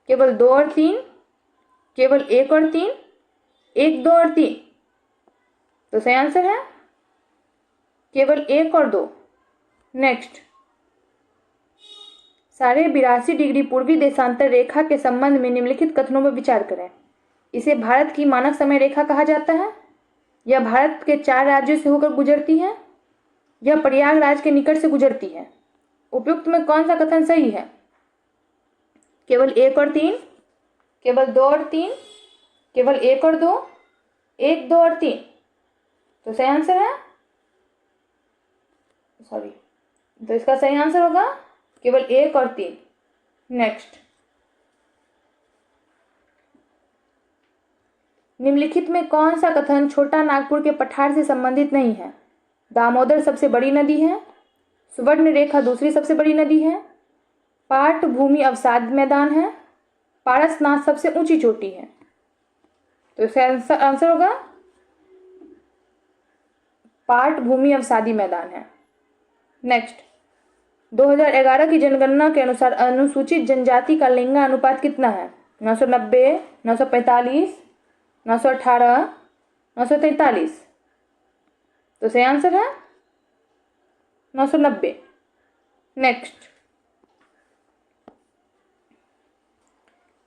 केवल 2 और 3, केवल 1 और 3, 1, 2 और 3। तो सही आंसर है केवल 1 और 2। नेक्स्ट, 82.5 डिग्री पूर्वी देशांतर रेखा के संबंध में निम्नलिखित कथनों पर विचार करें। इसे भारत की मानक समय रेखा कहा जाता है। यह भारत के 4 राज्यों से होकर गुजरती है। यह प्रयागराज के निकट से गुजरती है। उपयुक्त में कौन सा कथन सही है? केवल 1 और 3, केवल 2 और 3, केवल 1 और 2, 1, 2 और 3। तो सही आंसर है तो इसका सही आंसर होगा केवल 1 और 3। नेक्स्ट, निम्नलिखित में कौन सा कथन छोटा नागपुर के पठार से संबंधित नहीं है? दामोदर सबसे बड़ी नदी है, सुवर्ण रेखा दूसरी सबसे बड़ी नदी है, पाट भूमि अवसाद मैदान है, पारसनाथ सबसे ऊंची चोटी है। तो इसका आंसर होगा पाट भूमि अवसादी मैदान है। नेक्स्ट, 2011 की जनगणना के अनुसार अनुसूचित जनजाति का लिंगानुपात कितना है? 990, 945, 918, 943। तो सही आंसर है 990। नेक्स्ट,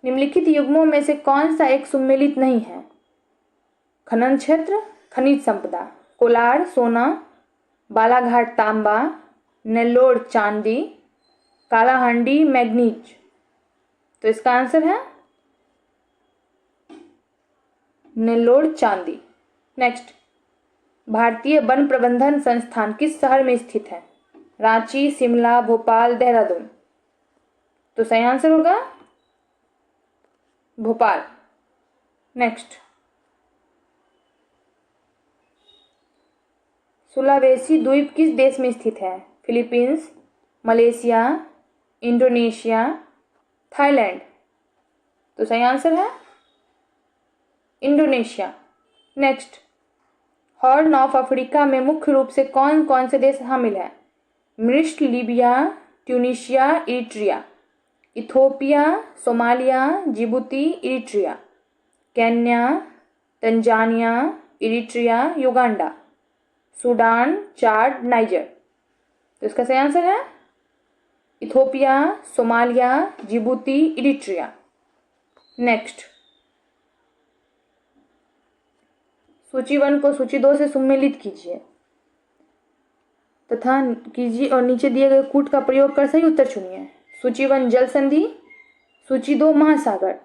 निम्नलिखित युग्मों में से कौन सा एक सुमेलित नहीं है? खनन क्षेत्र, खनिज संपदा, कोलार सोना, बालाघाट तांबा, नेल्लोर चांदी, कालाहांडी मैग्नीज। तो इसका आंसर है नेल्लोर चांदी। नेक्स्ट, भारतीय वन प्रबंधन संस्थान किस शहर में स्थित है? रांची, शिमला, भोपाल, देहरादून। तो सही आंसर होगा भोपाल। नेक्स्ट, सुलावेसी द्वीप किस देश में स्थित है? Philippines, Malaysia, Indonesia, Thailand. तो सही आंसर है Indonesia. Next, horn of Africa में मुख्य रूप से कौन कौन से देश शामिल है? मिस्र, Libya, Tunisia, Eritrea. Ethiopia, Somalia, Djibouti, Eritrea. Kenya, Tanzania, Eritrea, Uganda. Sudan, Chad, Niger. तो इसका सही आंसर है Ethiopia, Somalia, Djibouti, Eritrea. Next, सूची 1 को सूची 2 से सम्मिलित कीजिए तथा कीजिए और नीचे दिए गए कूट का प्रयोग कर सही उत्तर चुनिए। सूची 1 जल संधि, सूची 2 महासागर।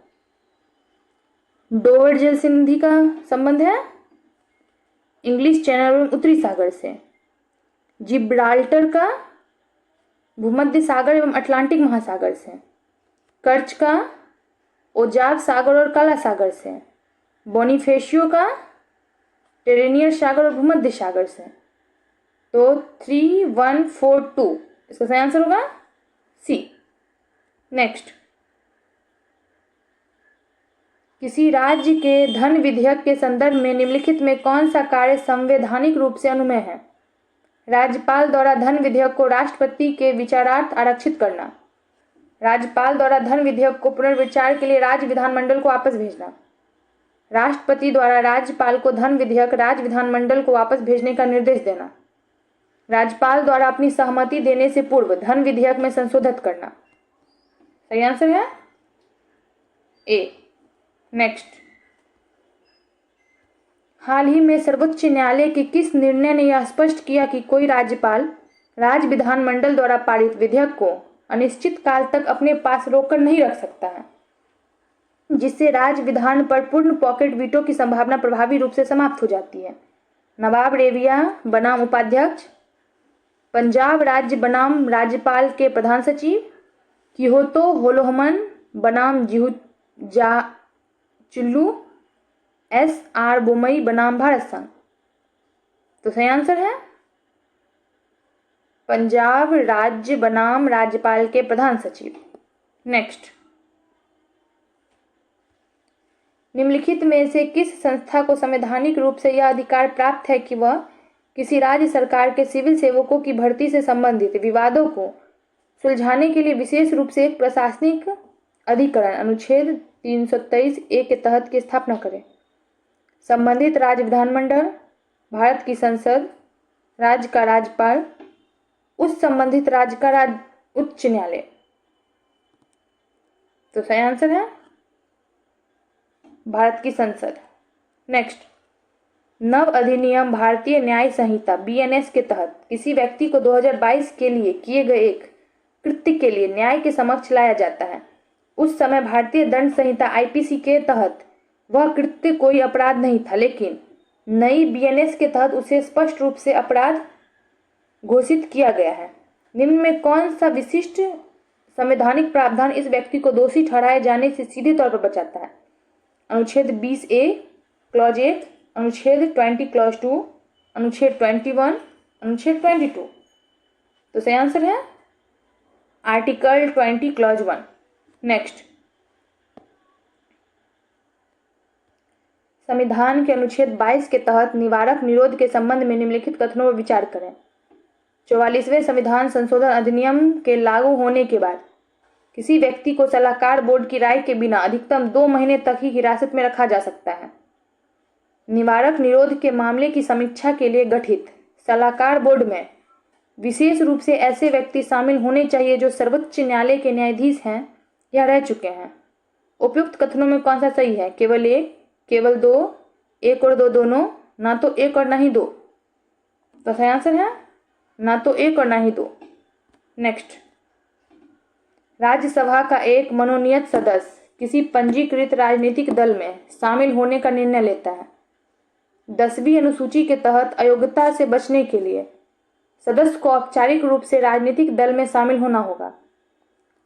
डोवर जल संधि का संबंध है इंग्लिश चैनल एवं उत्तरी सागर से। जिब्राल्टर का भूमध्य सागर एवं अटलांटिक महासागर से। कर्च का ओजाव सागर और काला सागर से। बोनिफेशियो का टेरेनियर सागर और भूमध्य सागर से। तो 3142 इसका सही आंसर होगा सी। नेक्स्ट, किसी राज्य के धन विधेयक के संदर्भ में निम्नलिखित में कौन सा कार्य संवैधानिक रूप से अनुमेय है? राज्यपाल द्वारा धन विधेयक को राष्ट्रपति के विचारार्थ आरक्षित करना। राज्यपाल द्वारा धन विधेयक को पुनर्विचार के लिए राज्य विधानमंडल को वापस भेजना। राष्ट्रपति द्वारा राज्यपाल को धन विधेयक राज्य विधानमंडल को वापस भेजने का निर्देश देना। राज्यपाल द्वारा अपनी सहमति देने से पूर्व धन विधेयक में संशोधन करना। सही आंसर है ए। नेक्स्ट, हाल ही में सर्वोच्च न्यायालय के किस निर्णय ने यह स्पष्ट किया कि कोई राज्यपाल राज्य विधानमंडल द्वारा पारित विधेयक को अनिश्चित काल तक अपने पास रोककर नहीं रख सकता है, जिससे राज्य विधान पर पूर्ण पॉकेट वीटो की संभावना प्रभावी रूप से समाप्त हो जाती है? नवाब रेबिया बनाम उपाध्यक्ष, पंजाब राज्य बनाम राज्यपाल के प्रधान सचिव, किहोतो होलोहमन बनाम चिल्लू, SR बोमई बनाम भारत संघ। तो सही आंसर है पंजाब राज्य बनाम राज्यपाल के प्रधान सचिव। नेक्स्ट, निम्नलिखित में से किस संस्था को संवैधानिक रूप से यह अधिकार प्राप्त है कि वह किसी राज्य सरकार के सिविल सेवकों की भर्ती से संबंधित विवादों को सुलझाने के लिए विशेष रूप से एक प्रशासनिक अधिकरण अनुच्छेद 323A के तहत की स्थापना करे? संबंधित राज्य विधानमंडल, भारत की संसद, राज्य का राज्यपाल, उस संबंधित राज्य का उच्च न्यायालय। तो सही आंसर है भारत की संसद। नेक्स्ट, नव अधिनियम भारतीय न्याय संहिता BNS के तहत किसी व्यक्ति को 2022 के लिए किए गए एक कृत्य के लिए न्याय के समक्ष लाया जाता है। उस समय भारतीय दंड संहिता IPC के तहत वह कृत्य कोई अपराध नहीं था, लेकिन नई BNS के तहत उसे स्पष्ट रूप से अपराध घोषित किया गया है। निम्न में कौन सा विशिष्ट संवैधानिक प्रावधान इस व्यक्ति को दोषी ठहराए जाने से सीधे तौर पर बचाता है? अनुच्छेद 20A क्लॉज 1, अनुच्छेद 20 क्लॉज 2, अनुच्छेद 21, अनुच्छेद 22। तो सही आंसर है आर्टिकल 20 क्लॉज 1। नेक्स्ट, संविधान के अनुच्छेद 22 के तहत निवारक निरोध के संबंध में निम्नलिखित कथनों पर विचार करें। 44वें संविधान संशोधन अधिनियम के लागू होने के बाद किसी व्यक्ति को सलाहकार बोर्ड की राय के बिना अधिकतम 2 महीने तक ही हिरासत में रखा जा सकता है। निवारक निरोध के मामले की समीक्षा के लिए गठित सलाहकार बोर्ड में विशेष रूप से ऐसे व्यक्ति शामिल होने चाहिए जो सर्वोच्च न्यायालय के न्यायाधीश हैं या रह चुके हैं। उपयुक्त कथनों में कौन सा सही है? केवल एक, केवल दो, एक और दो दोनों, ना तो एक और ना ही दो। तो सही आंसर है ना तो एक और ना ही दो। नेक्स्ट, राज्यसभा का एक मनोनीत सदस्य किसी पंजीकृत राजनीतिक दल में शामिल होने का निर्णय लेता है। 10वीं अनुसूची के तहत अयोग्यता से बचने के लिए सदस्य को औपचारिक रूप से राजनीतिक दल में शामिल होना होगा।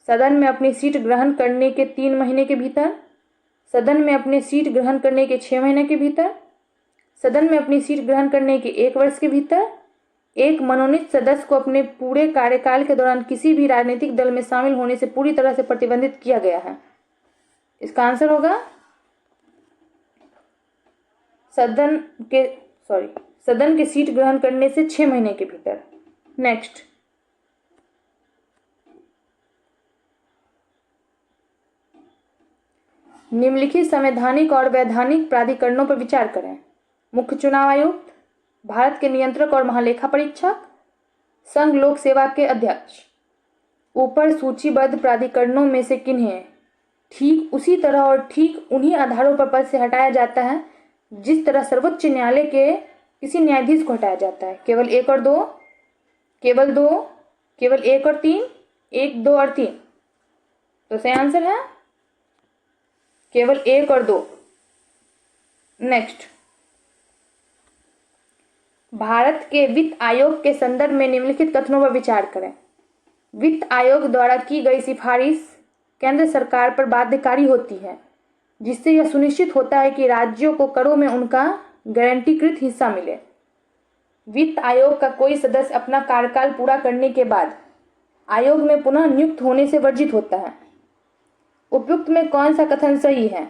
सदन में अपनी सीट ग्रहण करने के 3 महीने के भीतर, सदन में अपनी सीट ग्रहण करने के 6 महीने के भीतर, सदन में अपनी सीट ग्रहण करने के 1 वर्ष के भीतर एक मनोनीत सदस्य को अपने पूरे कार्यकाल के दौरान किसी भी राजनीतिक दल में शामिल होने से पूरी तरह से प्रतिबंधित किया गया है। इसका आंसर होगा सदन के सीट ग्रहण करने से 6 महीने के भीतर। नेक्स्ट, निम्नलिखित संवैधानिक और वैधानिक प्राधिकरणों पर विचार करें। मुख्य चुनाव आयुक्त, भारत के नियंत्रक और महालेखा परीक्षक, संघ लोक सेवा के अध्यक्ष। ऊपर सूचीबद्ध प्राधिकरणों में से किन्हें ठीक उसी तरह और ठीक उन्हीं आधारों पर पद से हटाया जाता है जिस तरह सर्वोच्च न्यायालय के किसी न्यायाधीश को हटाया जाता है? केवल 1 और 2, केवल 2, केवल 1 और 3, 1, 2 और 3। तो सही आंसर है केवल 1 और 2। नेक्स्ट, भारत के वित्त आयोग के संदर्भ में निम्नलिखित कथनों पर विचार करें। वित्त आयोग द्वारा की गई सिफारिश केंद्र सरकार पर बाध्यकारी होती है, जिससे यह सुनिश्चित होता है कि राज्यों को करों में उनका गारंटीकृत हिस्सा मिले। वित्त आयोग का कोई सदस्य अपना कार्यकाल पूरा करने के बाद आयोग में पुनः नियुक्त होने से वर्जित होता है। उपयुक्त में कौन सा कथन सही है?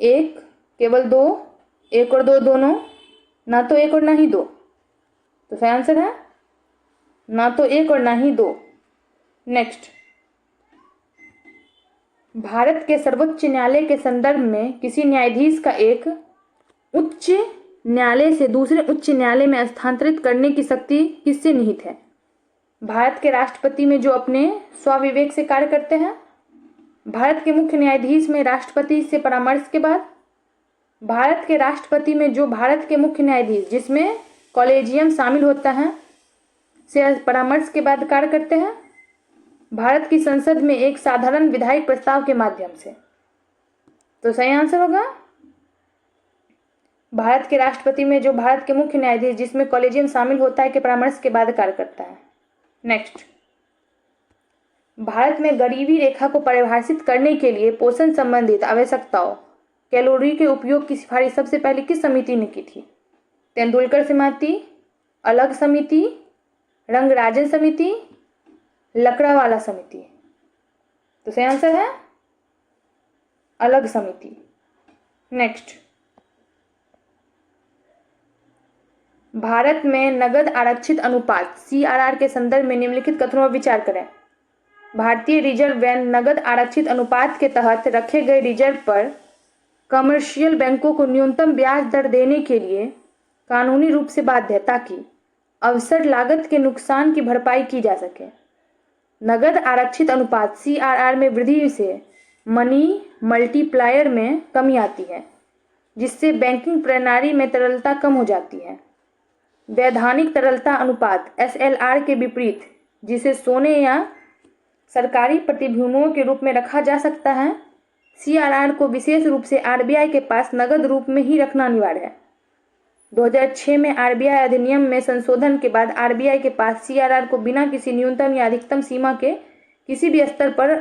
1, केवल 2, 1 और 2 दोनों, ना तो 1 और ना ही 2। तो सही आंसर है ना तो 1 और ना ही 2। नेक्स्ट, भारत के सर्वोच्च न्यायालय के संदर्भ में किसी न्यायाधीश का एक उच्च न्यायालय से दूसरे उच्च न्यायालय में स्थानांतरित करने की शक्ति किससे निहित है? भारत के राष्ट्रपति में जो अपने स्वविवेक से कार्य करते हैं, भारत के मुख्य न्यायाधीश में राष्ट्रपति से परामर्श के बाद, भारत के राष्ट्रपति में जो भारत के मुख्य न्यायाधीश जिसमें कॉलेजियम शामिल होता है से परामर्श के बाद कार्य करते हैं, भारत की संसद में एक साधारण विधायिक प्रस्ताव के माध्यम से। तो सही आंसर होगा भारत के राष्ट्रपति में जो भारत के मुख्य न्यायाधीश जिसमें कॉलेजियम शामिल होता है के परामर्श के बाद कार्य करता है। नेक्स्ट, भारत में गरीबी रेखा को परिभाषित करने के लिए पोषण संबंधित आवश्यकताओं कैलोरी के उपयोग की सिफारिश सबसे पहले किस समिति ने की थी? तेंदुलकर समिति, अलग समिति, रंगराजन समिति, लकड़ावाला समिति। तो सही आंसर है अलग समिति। नेक्स्ट, भारत में नगद आरक्षित अनुपात CRR के संदर्भ में निम्नलिखित कथनों पर विचार करें। भारतीय रिजर्व बैंक नगद आरक्षित अनुपात के तहत रखे गए रिजर्व पर कमर्शियल बैंकों को न्यूनतम ब्याज दर देने के लिए कानूनी रूप से बाध्य है ताकि अवसर लागत के नुकसान की भरपाई की जा सके। नगद आरक्षित अनुपात CRR में वृद्धि से मनी मल्टीप्लायर में कमी आती है, जिससे बैंकिंग प्रणाली में तरलता कम हो जाती है। वैधानिक तरलता अनुपात SLR के विपरीत, जिसे सोने या सरकारी प्रतिभूतियों के रूप में रखा जा सकता है, CRR को विशेष रूप से RBI के पास नगद रूप में ही रखना अनिवार्य है। 2006 में RBI अधिनियम में संशोधन के बाद RBI के पास CRR को बिना किसी न्यूनतम या अधिकतम सीमा के किसी भी स्तर पर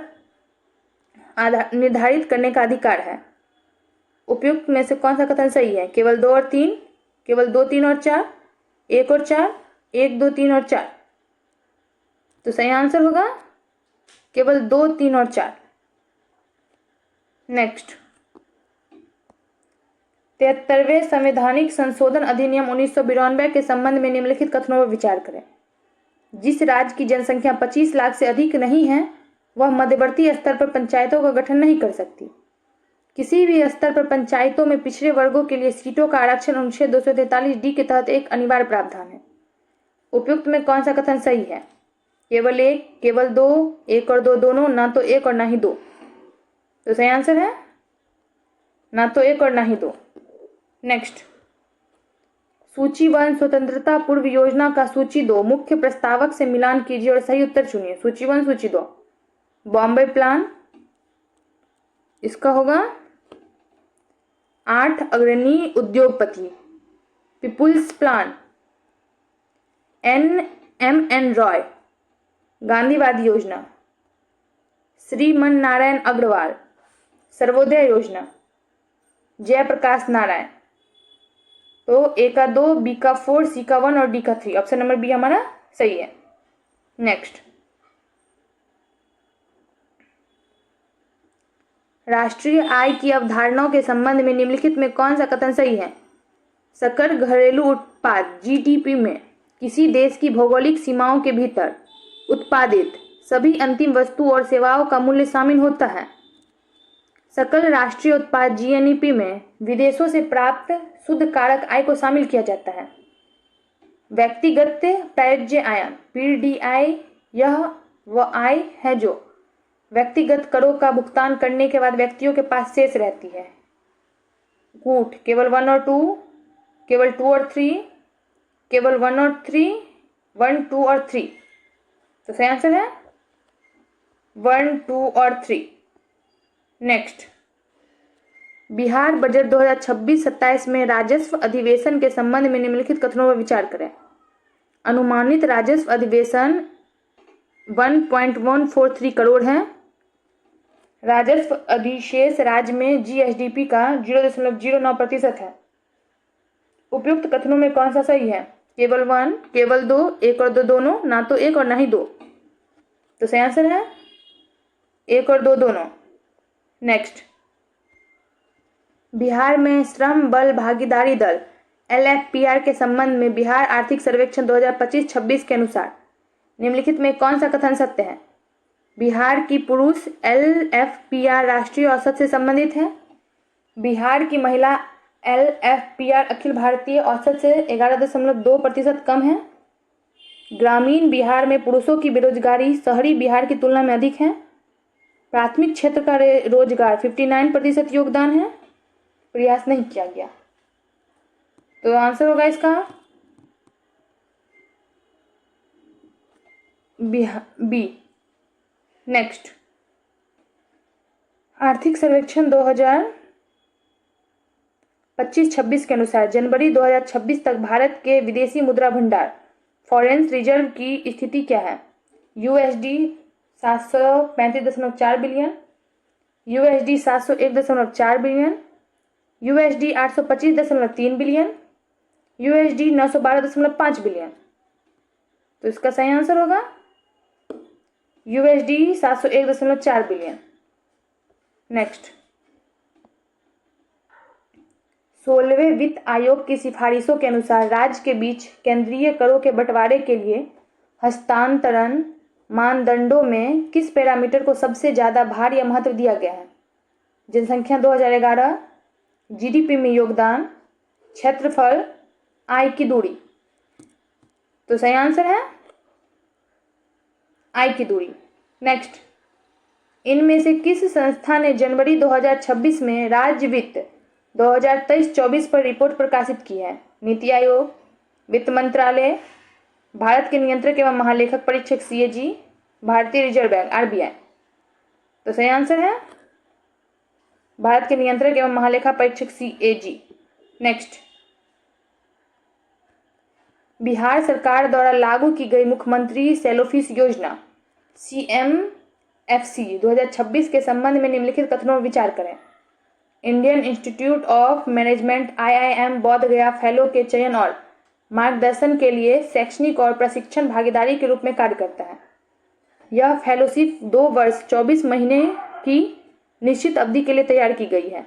निर्धारित करने का अधिकार है। उपयुक्त में से कौन सा कथन सही है? केवल 2 और 3, केवल 2, 3 और 4, 1 और 4, 1, 2, 3 और 4। तो सही आंसर होगा केवल 2, 3 और 4। नेक्स्ट, 73वें संवैधानिक संशोधन अधिनियम 1992 के संबंध में निम्नलिखित कथनों पर विचार करें। जिस राज्य की जनसंख्या 25 लाख से अधिक नहीं है, वह मध्यवर्ती स्तर पर पंचायतों का गठन नहीं कर सकती। किसी भी स्तर पर पंचायतों में पिछड़े वर्गों के लिए सीटों का आरक्षण अनुच्छेद 243D के तहत एक अनिवार्य प्रावधान है। उपयुक्त में कौन सा कथन सही है? केवल एक, केवल दो, एक और दो दोनों, ना तो एक और ना ही दो। तो सही आंसर है ना तो एक और ना ही दो। नेक्स्ट, सूची 1 स्वतंत्रता पूर्व योजना का सूची 2 मुख्य प्रस्तावक से मिलान कीजिए और सही उत्तर चुनिए। सूची 1 सूची 2, बॉम्बे प्लान, इसका होगा 8 अग्रणी उद्योगपति, people's plan, M N Roy, गांधीवादी योजना, श्रीमन नारायण अग्रवाल, सर्वोदय योजना, जयप्रकाश नारायण। तो ए का 2, बी का 4, सी का 1 और डी का 3। ऑप्शन नंबर बी हमारा सही है। नेक्स्ट, राष्ट्रीय आय की अवधारणाओं के संबंध में निम्नलिखित में कौन सा कथन सही है? सकल घरेलू उत्पाद जीडीपी में किसी देश की भौगोलिक सीमाओं के भीतर उत्पादित सभी अंतिम वस्तु और सेवाओं का मूल्य शामिल होता है। सकल राष्ट्रीय उत्पाद जीएनईपी में विदेशों से प्राप्त शुद्ध कारक आय को शामिल किया जाता है। व्यक्तिगत प्रायोज्य आय पीडीआई यह वह आय है जो व्यक्तिगत करों का भुगतान करने के बाद व्यक्तियों के पास शेष रहती है। गुड, केवल 1 और 2, केवल 2 और 3, केवल 1 और 3, 1, 2 और 3। तो सही आंसर है 1, 2 और 3। नेक्स्ट, बिहार बजट 2026-27 में राजस्व अधिवेशन के संबंध में निम्नलिखित कथनों पर विचार करें। अनुमानित राजस्व अधिवेशन 1.143 करोड़ है। राजस्व अधिशेष राज्य में जीएसडीपी का 0.09% है। उपयुक्त कथनों में कौन सा सही है? केवल 1, केवल 2, एक और दो दोनों, ना तो एक और ना ही दो। तो सही आंसर है एक और दो दोनों। नेक्स्ट, बिहार में श्रम बल भागीदारी दल एलएफपीआर के संबंध में बिहार आर्थिक सर्वेक्षण 2025-26 के अनुसार निम्नलिखित में कौन सा कथन सत्य है? बिहार की पुरुष एलएफपीआर राष्ट्रीय औसत से संबंधित है। बिहार की महिला एलएफपीआर अखिल भारतीय औसत से 11.2% कम है। ग्रामीण बिहार में पुरुषों की बेरोजगारी शहरी बिहार की तुलना में अधिक है। प्राथमिक क्षेत्र का रोजगार 59% योगदान है। प्रयास नहीं किया गया। तो आंसर होगा इसका बी। नेक्स्ट, आर्थिक सर्वेक्षण 2025-26 के अनुसार जनवरी 2026 तक भारत के विदेशी मुद्रा भंडार फॉरेन रिजर्व की स्थिति क्या है? USD 735.4 billion, USD 701.4 billion, USD 825.3 billion, USD 912.5 billion. तो इसका सही आंसर होगा यूएसडी 701.4 बिलियन। नेक्स्ट, 16वें वित्त आयोग की सिफारिशों के अनुसार राज्य के बीच केंद्रीय करों के बंटवारे के लिए हस्तांतरण मानदंडों में किस पैरामीटर को सबसे ज्यादा भार या महत्व दिया गया है? जनसंख्या 2011, जीडीपी में योगदान, क्षेत्रफल, आय की दूरी। तो सही आंसर है आय की दूरी। नेक्स्ट, इनमें से किस संस्था ने जनवरी 2026 में राज्य वित्त 2023-24 पर रिपोर्ट प्रकाशित की है? नीति आयोग, वित्त मंत्रालय, भारत के नियंत्रक एवं महालेखक परीक्षक सीएजी, भारतीय रिजर्व बैंक आरबीआई। तो सही आंसर है भारत के नियंत्रक एवं महालेखा परीक्षक सीएजी। नेक्स्ट, बिहार सरकार द्वारा लागू की गई मुख्यमंत्री सेलोफिश योजना सीएमएफसी 2026 के संबंध में निम्नलिखित कथनों पर विचार करें। Indian institute of management IIM बोध गया फेलो के चयन और मार्गदर्शन के लिए शैक्षणिक और प्रशिक्षण भागीदारी के रूप में कार्य करता है। यह फेलोशिप 2 वर्ष 24 महीने की निश्चित अवधि के लिए तैयार की गई है।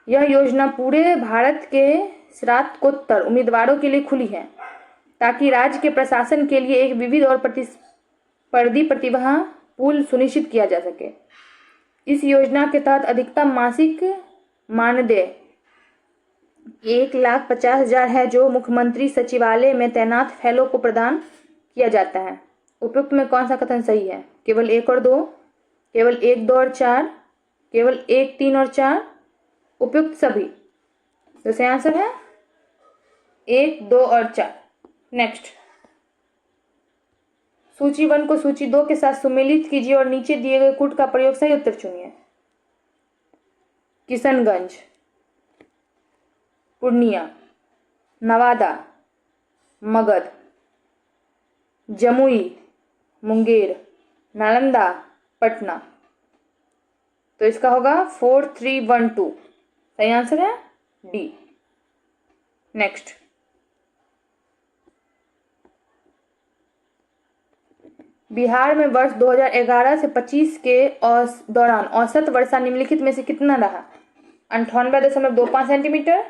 यह योजना पूरे भारत के स्नातकोत्तर उम्मीदवारों के लिए खुली है ताकि राज्य के प्रशासन के लिए एक विविध और प्रतिस्पर्धी प्रतिभा पूल सुनिश्चित किया जा सके। इस योजना के तहत अधिकतम मासिक मानदेय 1,50,000 है, जो मुख्यमंत्री सचिवालय में तैनात फेलो को प्रदान किया जाता है। उपयुक्त में कौन सा कथन सही है? केवल 1 और 2, केवल 1, 2 और 4, केवल 1, 3 और 4, उपयुक्त सभी। तो सही आंसर है 1, 2 और 4। नेक्स्ट, सूची 1 को सूची 2 के साथ सुमेलित कीजिए और नीचे दिए गए कूट का प्रयोग सही उत्तर चुनिए। किशनगंज, पूर्णिया, नवादा, मगध, जमुई, मुंगेर, नालंदा, पटना। तो इसका होगा 4, 3, 1, 2। सही आंसर है डी। नेक्स्ट, बिहार में वर्ष 2011 से 25 के दौरान औसत वर्षा निम्नलिखित में से कितना रहा? 98.25 सेंटीमीटर,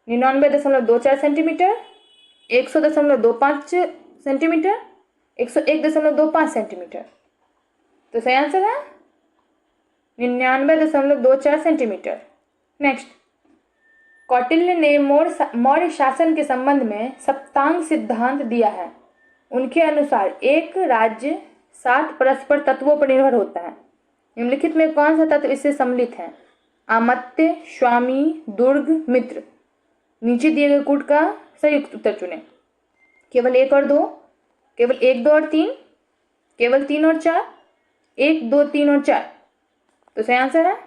99.24 सेंटीमीटर, 100.25 सेंटीमीटर, 101.25 सेंटीमीटर। तो सही आंसर है 99.24 सेंटीमीटर। नेक्स्ट, कौटिल्य ने मौर्य शासन के संबंध में सप्तांग सिद्धांत दिया है। उनके अनुसार एक राज्य 7 परस्पर तत्वों पर निर्भर होता है। निम्नलिखित में कौन सा तत्व इससे सम्मिलित है? आमत्य, स्वामी, दुर्ग, मित्र। नीचे दिए गए कूट का सही उत्तर चुनें। केवल 1 और 2, केवल 1, 2 और 3, केवल 3 और 4, 1, 2, 3 और 4। तो सही आंसर है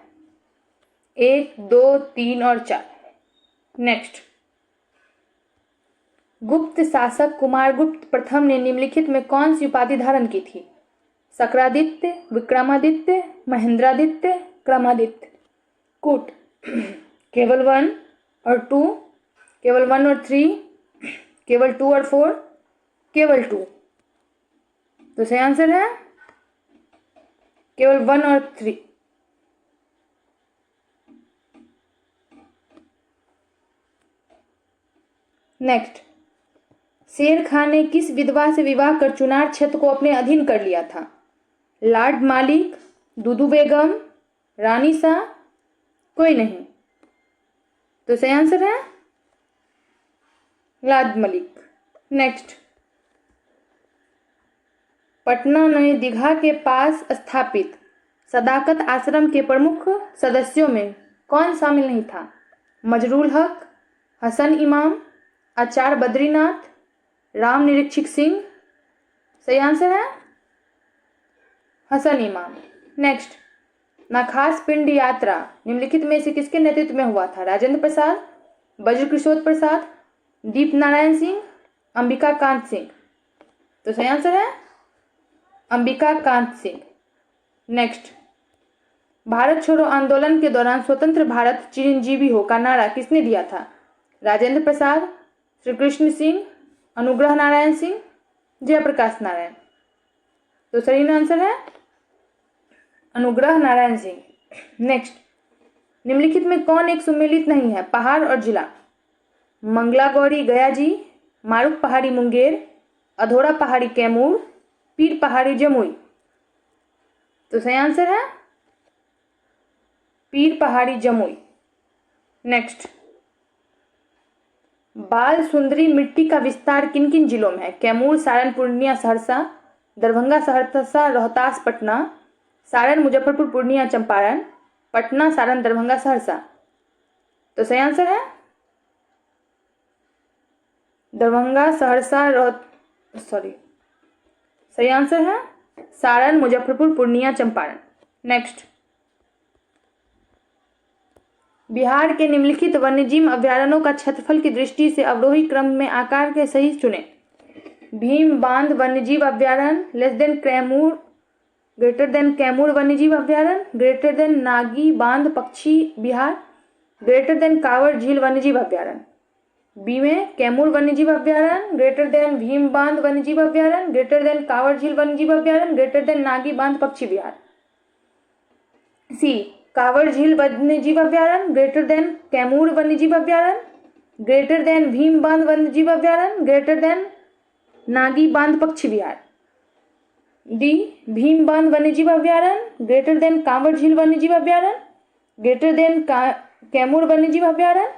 1, 2, 3 और 4। नेक्स्ट, गुप्त शासक कुमारगुप्त प्रथम ने निम्नलिखित में कौन सी उपाधि धारण की थी? शक्रादित्य, विक्रमादित्य, महेंद्रादित्य, क्रमादित्य। कूट केवल 1 और 2, केवल 1 और 3, केवल 2 और 4, केवल 2। तो सही आंसर है केवल 1 और 3। नेक्स्ट, शेर खान ने किस विधवा से विवाह कर चुनार क्षेत्र को अपने अधीन कर लिया था? लॉर्ड मालिक, दुदू बेगम, रानी शाह, कोई नहीं। तो सही आंसर है लॉर्ड मलिक। नेक्स्ट, पटना नए दीघा के पास स्थापित सदाकत आश्रम के प्रमुख सदस्यों में कौन शामिल नहीं था? मजरूल हक, हसन इमाम, आचार्य बद्रीनाथ, राम निरीक्षक सिंह। सही आंसर है हसन इमाम। नेक्स्ट, नखास पिंड यात्रा निम्नलिखित में से किसके नेतृत्व में हुआ था? राजेंद्र प्रसाद, ब्रजकिशोर प्रसाद, दीप नारायण सिंह, अंबिका कांत सिंह। तो सही आंसर है अंबिका कांत सिंह। नेक्स्ट, भारत छोड़ो आंदोलन के दौरान स्वतंत्र भारत चिरंजीवी हो का नारा किसने दिया था? राजेंद्र प्रसाद, श्री कृष्ण सिंह, अनुग्रह नारायण सिंह, जयप्रकाश नारायण। तो सही आंसर है अनुग्रह नारायण सिंह। नेक्स्ट, निम्नलिखित में कौन एक सुमेलित नहीं है? पहाड़ और जिला। मंगला गौरी गया जी, मारूक पहाड़ी मुंगेर, अधोरा पहाड़ी कैमूर, पीर पहाड़ी जमुई। तो सही आंसर है पीर पहाड़ी जमुई। नेक्स्ट, बाल सुंदरी मिट्टी का विस्तार किन किन जिलों में है? कैमूर, सारण, पूर्णिया, सहरसा, दरभंगा, सहरसा, रोहतास, पटना, सारण, मुजफ्फरपुर, पूर्णिया, चंपारण, पटना, सारण, दरभंगा, सहरसा। तो सही आंसर है दरभंगा, सहरसा, सही आंसर है सारण, मुजफ्फरपुर, पूर्णिया, चंपारण। नेक्स्ट, बिहार के निम्नलिखित वन्यजीव अभ्यारण्यों का क्षेत्रफल की दृष्टि से अवरोही क्रम में आकार के सही चुनें। भीम बांध वन्यजीव अभ्यारण्य, less than Kaimur, greater than Kaimur वन्यजीव अभ्यारण्य, ग्रेटर देन नागी बांध पक्षी बिहार, ग्रेटर देन कांवड़ झील वन्यजीव अभ्यारण्य। बी में कैमूर वन्यजीव अभ्यारण्य, ग्रेटर देन भीम बांध वन्यजीव अभ्यारण्य, ग्रेटर देन कांवड़ झील वन्यजीव अभ्यारण्य, ग्रेटर देन नागी बांध पक्षी बिहार। सी, कांवड़ झील वन्यजीव अभ्यारण्य, ग्रेटर देन कैमूर वन्यजीव अभ्यारण्य, ग्रेटर देन भीम बांध वन्यजीव अभ्यारण्य, ग्रेटर देन नागी बांध पक्षी बिहार। डी भीम बांध वन्यजीव अभ्यारण्य ग्रेटर देन कांवर झील वन्यजीव अभ्यारण्य, ग्रेटर देन कैमूर वन्यजीव अभ्यारण्य,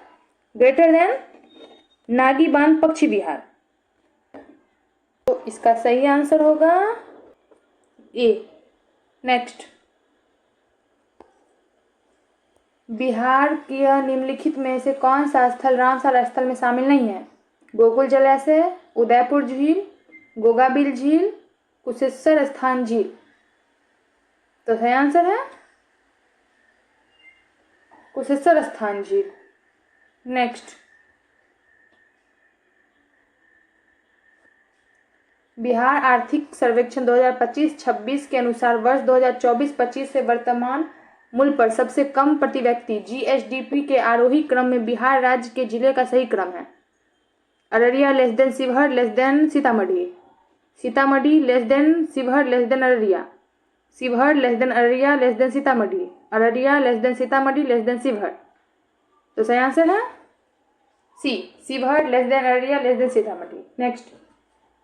ग्रेटर देन नागी बांध पक्षी विहार। तो इसका सही आंसर होगा ए। नेक्स्ट, बिहार के निम्नलिखित में से कौन सा स्थल रामसर स्थल में शामिल नहीं है? गोकुल जलाशय, उदयपुर झील, गोगाबिल झील, कुशेश्वर स्थान झील। तो सही आंसर है कुशेश्वर स्थान झील। नेक्स्ट, बिहार आर्थिक सर्वेक्षण 2025-26 के अनुसार वर्ष 2024-25 से वर्तमान मूल्य पर सबसे कम प्रति व्यक्ति जीएसडीपी के आरोही क्रम में बिहार राज्य के जिले का सही क्रम है। Araria less than Sheohar less than Sitamarhi, Sitamarhi less than Sheohar less than Araria, Sheohar less than Araria less than Sitamarhi, Araria less than Sitamarhi less than Sheohar. तो सही आंसर है C, Sheohar less than Araria less than Sitamarhi. Next,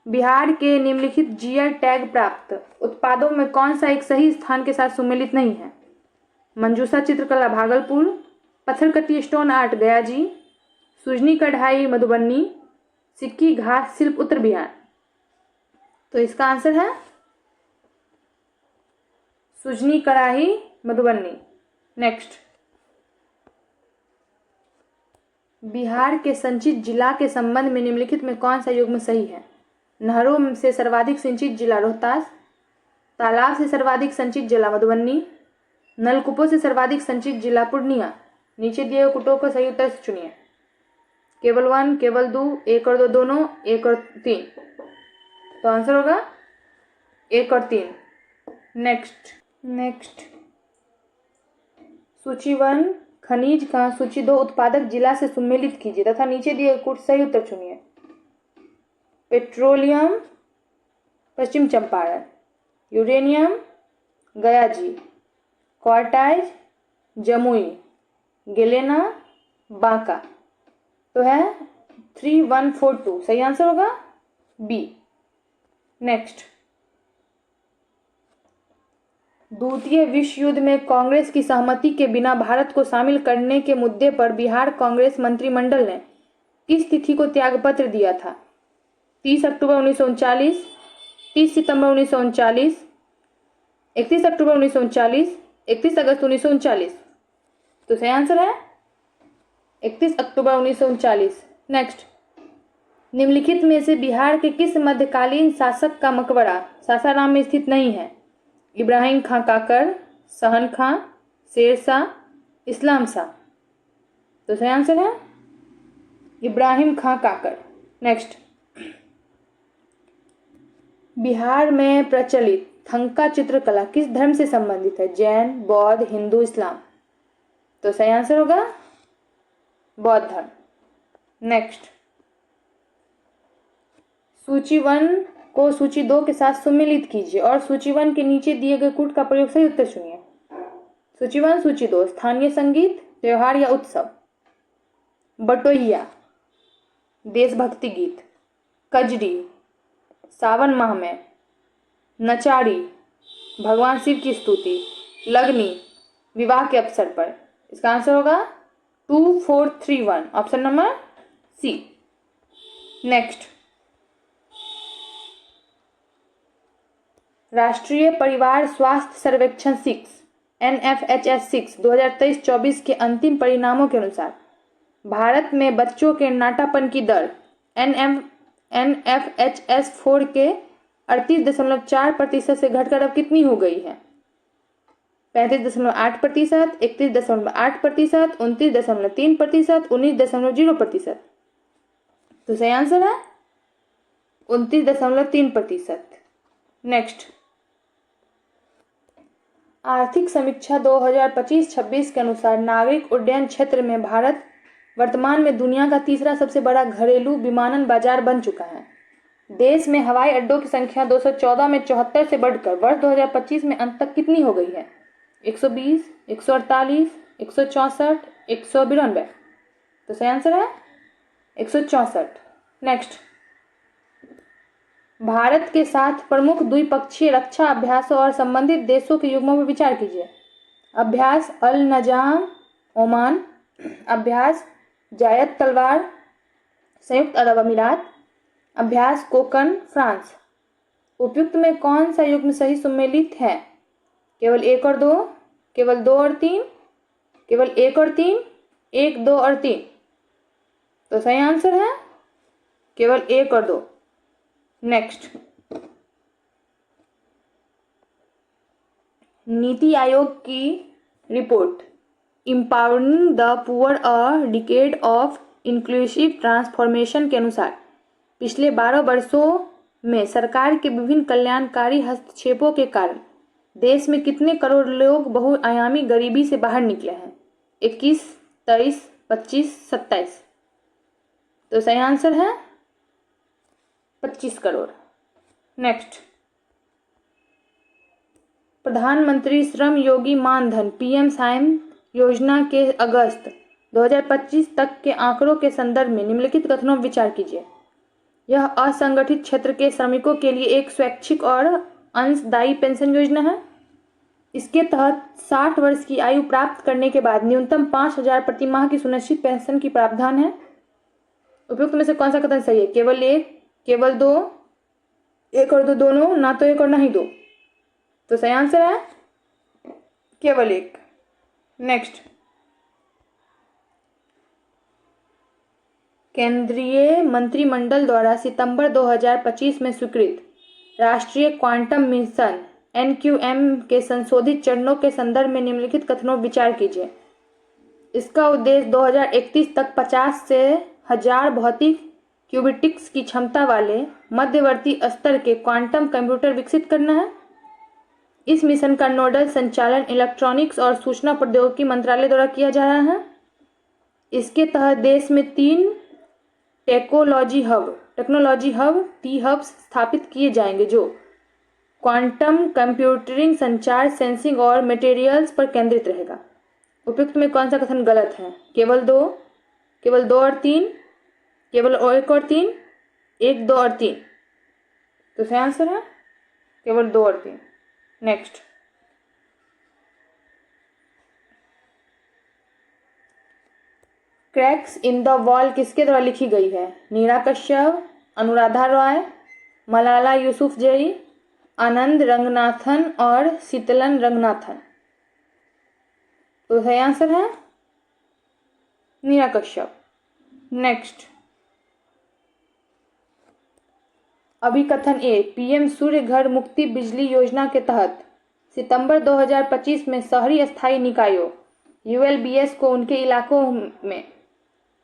Bihar के निम्नलिखित जीआई टैग प्राप्त उत्पादों में कौन सा एक सही स्थान के साथ सुमेलित नहीं है? मंजूषा चित्रकला भागलपुर, पत्थर कटी स्टोन आर्ट गया जी, सुजनी कढ़ाई मधुबनी, सिक्की घास शिल्प उत्तर बिहार। तो इसका आंसर है सुजनी कढ़ाई मधुबनी। नेक्स्ट, बिहार के संचित जिला के संबंध में निम्नलिखित में कौन सा युग्म सही है? नहरों से सर्वाधिक सिंचित जिला रोहतास, तालाब से सर्वाधिक सिंचित जिला मधुबनी, नलकूपों से सर्वाधिक सिंचित जिला पूर्णिया। नीचे दिए हुए कुटों को सही उत्तर से चुनिए। केवल 1, केवल 2, 1 और 2 दोनों, 1 और 3। तो आंसर होगा 1 और 3। नेक्स्ट, सूची 1 खनिज का सूची 2 उत्पादक जिला से सम्मिलित कीजिए तथा नीचे दिए कुछ सही उत्तर चुनिए। पेट्रोलियम पश्चिम चंपारण, यूरेनियम गया जी, क्वार्टाइज जमुई, गेलेना बांका। तो है 3142। सही आंसर होगा बी। नेक्स्ट, द्वितीय विश्व युद्ध में कांग्रेस की सहमति के बिना भारत को शामिल करने के मुद्दे पर बिहार कांग्रेस मंत्रिमंडल ने किस तिथि को त्यागपत्र दिया था? 30 अक्टूबर 1939, 30 सितंबर 1939, 31 अक्टूबर 1939, 31 अगस्त 1939। तो सही आंसर है 31 अक्टूबर 1939। नेक्स्ट, निम्नलिखित में से बिहार के किस मध्यकालीन शासक का मकबरा सासाराम में स्थित नहीं है? इब्राहिम खां काकर, सहन खां, शेरशाह, इस्लाम शाह। तो सही आंसर है इब्राहिम खां काकर। नेक्स्ट, बिहार में प्रचलित थंका चित्रकला किस धर्म से संबंधित है? जैन, बौद्ध, हिंदू, इस्लाम। तो सही आंसर होगा बौद्ध धर्म। नेक्स्ट, सूची 1 को सूची 2 के साथ सम्मिलित कीजिए और सूची 1 के नीचे दिए गए कूट का प्रयोग सही उत्तर चुनिए। सूची 1, सूची 2 स्थानीय संगीत, त्योहार या उत्सव। बटोहिया देशभक्ति गीत, कजरी सावन माह में, नचाड़ी भगवान शिव की स्तुति, लगनी विवाह के अवसर पर। इसका आंसर होगा 2431, ऑप्शन नंबर सी। नेक्स्ट, राष्ट्रीय परिवार स्वास्थ्य सर्वेक्षण 6 NFHS 6 2023-24 के अंतिम परिणामों के अनुसार भारत में बच्चों के नाटापन की दर NFHS 4 के 38.4% से घटकर अब कितनी हो गई है? 35.8%, 31.8%, 29.3%, 19.0%। तो सही आंसर है 29.3%। नेक्स्ट, आर्थिक समीक्षा 2025-26 के अनुसार नागरिक उड्डयन क्षेत्र में भारत वर्तमान में दुनिया का तीसरा सबसे बड़ा घरेलू विमानन बाजार बन चुका है। देश में हवाई अड्डों की संख्या 214 में 74 से बढ़कर वर्ष 2025 में अंत तक कितनी हो गई है? 120, 148, 164, 192। तो सही आंसर है 164। नेक्स्ट, भारत के साथ प्रमुख द्विपक्षीय रक्षा अभ्यासों और संबंधित देशों के युग्मों पर विचार कीजिए। अभ्यास अल नजाम ओमान, अभ्यास जायद तलवार संयुक्त अरब अमीरात, अभ्यास कोकन फ्रांस। उपयुक्त में कौन सा युग्म सही सुमेलित है? केवल 1 और 2, केवल 2 और 3, केवल 1 और 3, 1, 2 और 3। तो सही आंसर है केवल 1 और 2। नेक्स्ट, नीति आयोग की report empowering the poor a decade of inclusive transformation के अनुसार पिछले 12 वर्षों में सरकार के विभिन्न कल्याणकारी हस्तक्षेपों के कारण देश में कितने करोड़ लोग बहुआयामी गरीबी से बाहर निकले हैं? 21, 23, 25, 27। तो सही आंसर है 25 करोड़। नेक्स्ट, प्रधानमंत्री श्रम योगी मानधन पीएम सायम योजना के अगस्त 2025 तक के आंकड़ों के संदर्भ में निम्नलिखित कथनों पर विचार कीजिए। यह असंगठित क्षेत्र के श्रमिकों के लिए एक स्वैच्छिक और अंशदायी पेंशन योजना है। इसके तहत 60 वर्ष की आयु प्राप्त करने के बाद न्यूनतम 5,000 प्रति माह की सुनिश्चित पेंशन की प्रावधान है। उपयुक्त में से कौन सा कथन सही है? केवल 1, केवल 2, 1 और 2 दोनों, ना तो 1 और ना ही 2। तो सही आंसर है केवल 1। नेक्स्ट, केंद्रीय मंत्रिमंडल द्वारा सितंबर 2025 में स्वीकृत राष्ट्रीय क्वांटम मिशन NQM के संशोधित चरणों के संदर्भ में निम्नलिखित कथनों पर विचार कीजिए। इसका उद्देश्य 2031 तक 50 से 1000 भौतिक क्यूबिट्स की क्षमता वाले मध्यवर्ती स्तर के क्वांटम कंप्यूटर विकसित करना है। इस मिशन का नोडल संचालन इलेक्ट्रॉनिक्स और सूचना प्रौद्योगिकी मंत्रालय द्वारा किया जा रहा है। इसके तहत देश में 3 टेक्नोलॉजी हब टी हब्स स्थापित किए जाएंगे जो क्वांटम कंप्यूटिंग, संचार, सेंसिंग और मटेरियल्स पर केंद्रित रहेगा। उपयुक्त में कौन सा कथन गलत है? केवल 2, केवल 2 और 3, केवल 1 और 3, 1, 2 और 3। तो सही आंसर है केवल 2 और 3। Next, cracks in the wall किसके द्वारा लिखी गई है? नीरा कश्यप, अनुराधा रॉय, मलाला यूसुफजई, आनंद रंगनाथन और शीतलन रंगनाथन। तो सही आंसर है नीरा कश्यप। नेक्स्ट, अभिकथन ए, पीएम सूर्य घर मुक्ति बिजली योजना के तहत सितंबर 2025 में शहरी स्थायी निकायों ULBS को उनके इलाकों में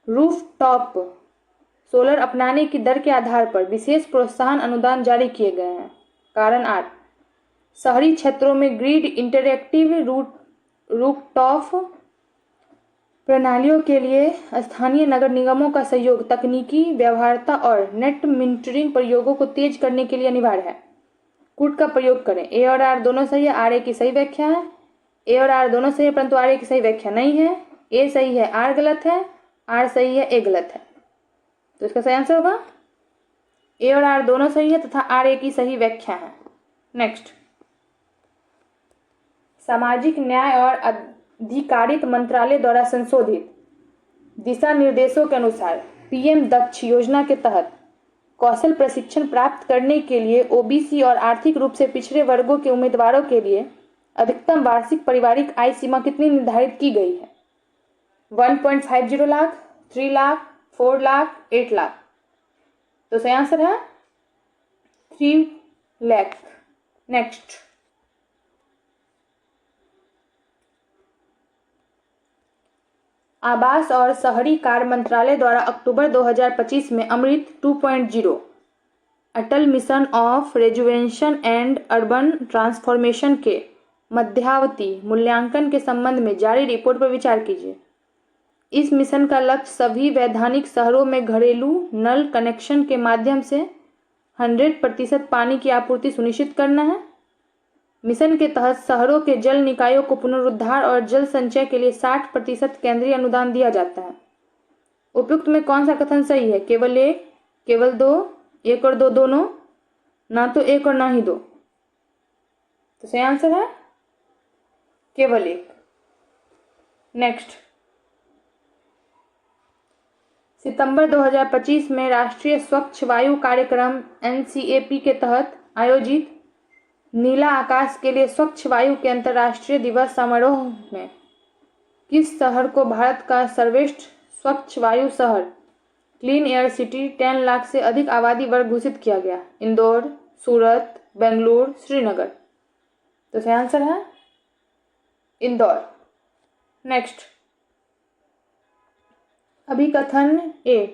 रूफटॉप सोलर अपनाने की दर के आधार पर विशेष प्रोत्साहन अनुदान जारी किए गए हैं। कारण 8, शहरी क्षेत्रों में ग्रिड इंटरएक्टिव रूफटॉप प्रणालियों के लिए स्थानीय नगर निगमों का सहयोग तकनीकी व्यवहार्यता और नेट मीटरिंग प्रयोगों को तेज करने के लिए अनिवार्य है। कूट का प्रयोग करें। ए और आर दोनों सही है, आर ए की सही व्याख्या है। ए और आर दोनों सही है परंतु आर ए की सही व्याख्या नहीं है। ए सही है, आर गलत है, आर सही है, ए गलत है। तो इसका सही आंसर होगा ए और आर दोनों सही है तथा आर ए की सही व्याख्या है। नेक्स्ट, सामाजिक न्याय और अधिकारिता मंत्रालय द्वारा संशोधित दिशा निर्देशों के अनुसार पीएम दक्ष योजना के तहत कौशल प्रशिक्षण प्राप्त करने के लिए ओबीसी और आर्थिक रूप से पिछड़े वर्गों के उम्मीदवारों के लिए अधिकतम वार्षिक पारिवारिक आय सीमा कितनी निर्धारित की गई है? 1.50 लाख, 3 लाख, 4 लाख, 8 लाख। तो सही आंसर है 3 लाख। नेक्स्ट, आवास और शहरी कार्य मंत्रालय द्वारा अक्टूबर 2025 में Amrit 2.0 Atal Mission of Rejuvenation and Urban Transformation के मध्यावधि मूल्यांकन के संबंध में जारी रिपोर्ट पर विचार कीजिए। इस मिशन का लक्ष्य सभी वैधानिक शहरों में घरेलू नल कनेक्शन के माध्यम से 100% पानी की आपूर्ति सुनिश्चित करना है। मिशन के तहत शहरों के जल निकायों को पुनरुद्धार और जल संचय के लिए 60% केंद्रीय अनुदान दिया जाता है। उपयुक्त में कौन सा कथन सही है? केवल 1, केवल 2, 1 और 2 दोनों, ना तो एक और ना ही दो। तो सही आंसर है केवल एक। नेक्स्ट, सितंबर 2025 में राष्ट्रीय स्वच्छ वायु कार्यक्रम NCAP के तहत आयोजित नीला आकाश के लिए स्वच्छ वायु के अंतर्राष्ट्रीय दिवस समारोह में किस शहर को भारत का सर्वश्रेष्ठ स्वच्छ वायु शहर क्लीन एयर सिटी 10 लाख से अधिक आबादी वर्ग घोषित किया गया? इंदौर, सूरत, बेंगलुरु, श्रीनगर। तो सही आंसर है इंदौर। नेक्स्ट, अभिकथन ए,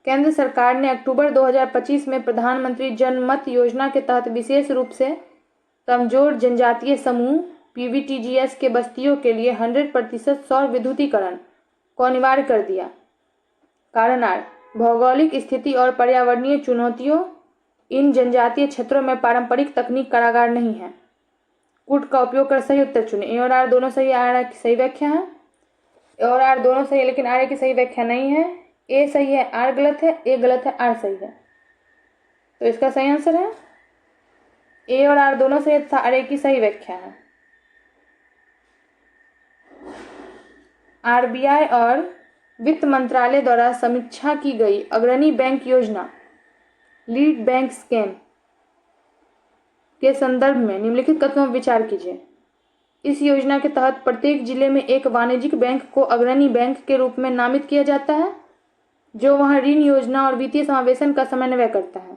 केंद्र सरकार ने अक्टूबर 2025 में प्रधानमंत्री जनमत योजना के तहत विशेष रूप से कमजोर जनजातीय समूह PVTGS के बस्तियों के लिए 100% सौर विद्युतीकरण को अनिवार्य कर दिया। कारण आर, भौगोलिक स्थिति और पर्यावरणीय चुनौतियों। इन जनजातीय क्षेत्रों में पारंपरिक तकनीक कारागार नहीं है। कूट का उपयोग कर सही उत्तर चुने। ए और आर दोनों सही, आर की सही व्याख्या है। ए और आर दोनों सही है, लेकिन आर की सही व्याख्या नहीं है। ए सही है, आर गलत है, ए गलत है, आर सही है। तो इसका सही आंसर है ए और आर दोनों सही तथा आर की सही व्याख्या है। RBI और वित्त मंत्रालय द्वारा समीक्षा की गई अग्रणी बैंक योजना लीड बैंक स्कीम के संदर्भ में निम्नलिखित कथनों पर विचार कीजिए। इस योजना के तहत प्रत्येक जिले में एक वाणिज्यिक बैंक को अग्रणी बैंक के रूप में नामित किया जाता है, जो वहां ऋण योजना और वित्तीय समावेशन का समन्वय करता है।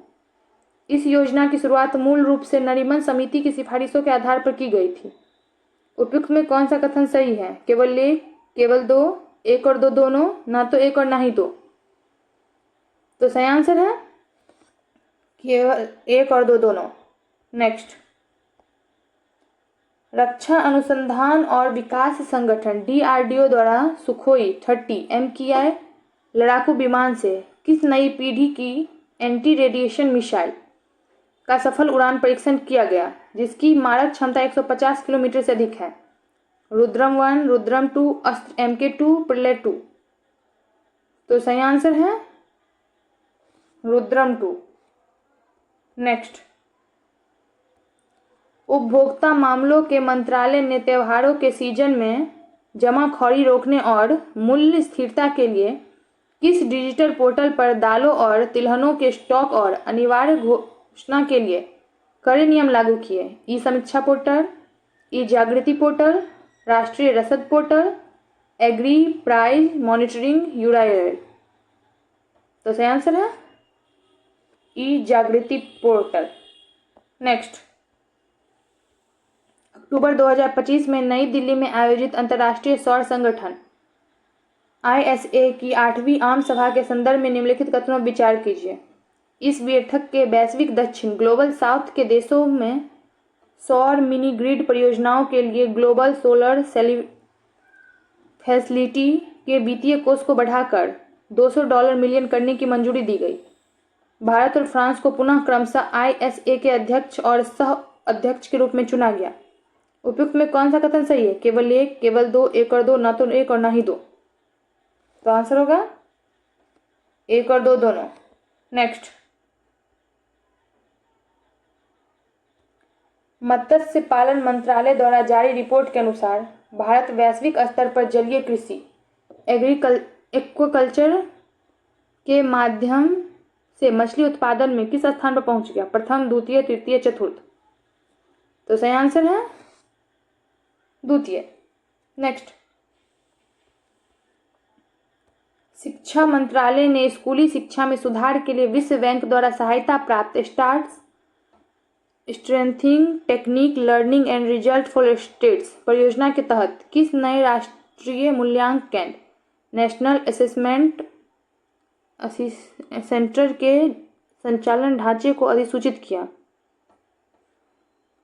इस योजना की शुरुआत मूल रूप से नरीमन समिति की सिफारिशों के आधार पर की गई थी। उपयुक्त में कौन सा कथन सही है? केवल एक, केवल दो, एक और दो दोनों, ना तो एक और ना ही दो। तो सही आंसर है केवल एक और दो दोनों। नेक्स्ट, रक्षा अनुसंधान और विकास संगठन DRDO द्वारा सुखोई 30 MKI लड़ाकू विमान से किस नई पीढ़ी की एंटी रेडिएशन मिसाइल का सफल उड़ान परीक्षण किया गया, जिसकी मारक क्षमता 150 किलोमीटर से अधिक है? रुद्रम 1, रुद्रम 2, अस्त्र MK2, प्रलय 2। तो सही आंसर है रुद्रम 2। नेक्स्ट, उपभोक्ता मामलों के मंत्रालय ने त्योहारों के सीजन में जमाखोरी रोकने और मूल्य स्थिरता के लिए किस डिजिटल पोर्टल पर दालों और तिलहनों के स्टॉक और अनिवार्य घोषणा के लिए कड़े नियम लागू किए? ई समीक्षा पोर्टल, ई जागृति पोर्टल, राष्ट्रीय रसद portal, agri price monitoring URL। तो सही आंसर है ई जागृति पोर्टल। नेक्स्ट, अक्टूबर 2025 में नई दिल्ली में आयोजित अंतर्राष्ट्रीय सौर संगठन ISA की 8वीं आम सभा के संदर्भ में निम्नलिखित कथनों पर विचार कीजिए। इस बैठक के वैश्विक दक्षिण ग्लोबल साउथ के देशों में सौर मिनी ग्रिड परियोजनाओं के लिए ग्लोबल सोलर फैसिलिटी के वित्तीय कोष को बढ़ाकर $200 मिलियन करने की मंजूरी दी गई। भारत और फ्रांस को पुनः क्रमशः ISA के अध्यक्ष और सह अध्यक्ष के रूप में चुना गया। उपयुक्त में कौन सा कथन सही है? केवल एक, केवल दो, एक और दो, ना तो एक और ना ही दो। तो आंसर होगा एक और दो दोनों। नेक्स्ट, मत्स्य पालन मंत्रालय द्वारा जारी रिपोर्ट के अनुसार भारत वैश्विक स्तर पर जलीय कृषि एक्वाकल्चर के माध्यम से मछली उत्पादन में किस स्थान पर पहुंच गया? प्रथम, द्वितीय, तृतीय, चतुर्थ। तो सही आंसर है द्वितीय। नेक्स्ट, शिक्षा मंत्रालय ने स्कूली शिक्षा में सुधार के लिए विश्व बैंक द्वारा सहायता प्राप्त stars strengthening technique learning and result for states परियोजना के तहत किस नए राष्ट्रीय मूल्यांकन नेशनल असेसमेंट सेंटर के संचालन ढांचे को अधिसूचित किया?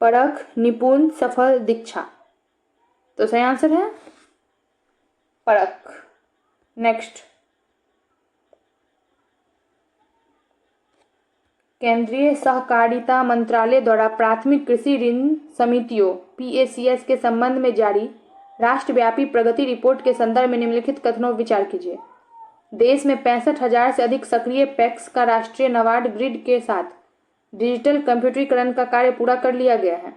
परख, निपुण, सफल, दीक्षा। तो सही आंसर है परख। नेक्स्ट, केंद्रीय सहकारिता मंत्रालय द्वारा प्राथमिक कृषि ऋण समितियों PACS के संबंध में जारी राष्ट्रव्यापी प्रगति रिपोर्ट के संदर्भ में निम्नलिखित कथनों पर विचार कीजिए। देश में 65,000 से अधिक सक्रिय पैक्स का राष्ट्रीय नाबार्ड ग्रिड के साथ डिजिटल कंप्यूटरीकरण का कार्य पूरा कर लिया गया है।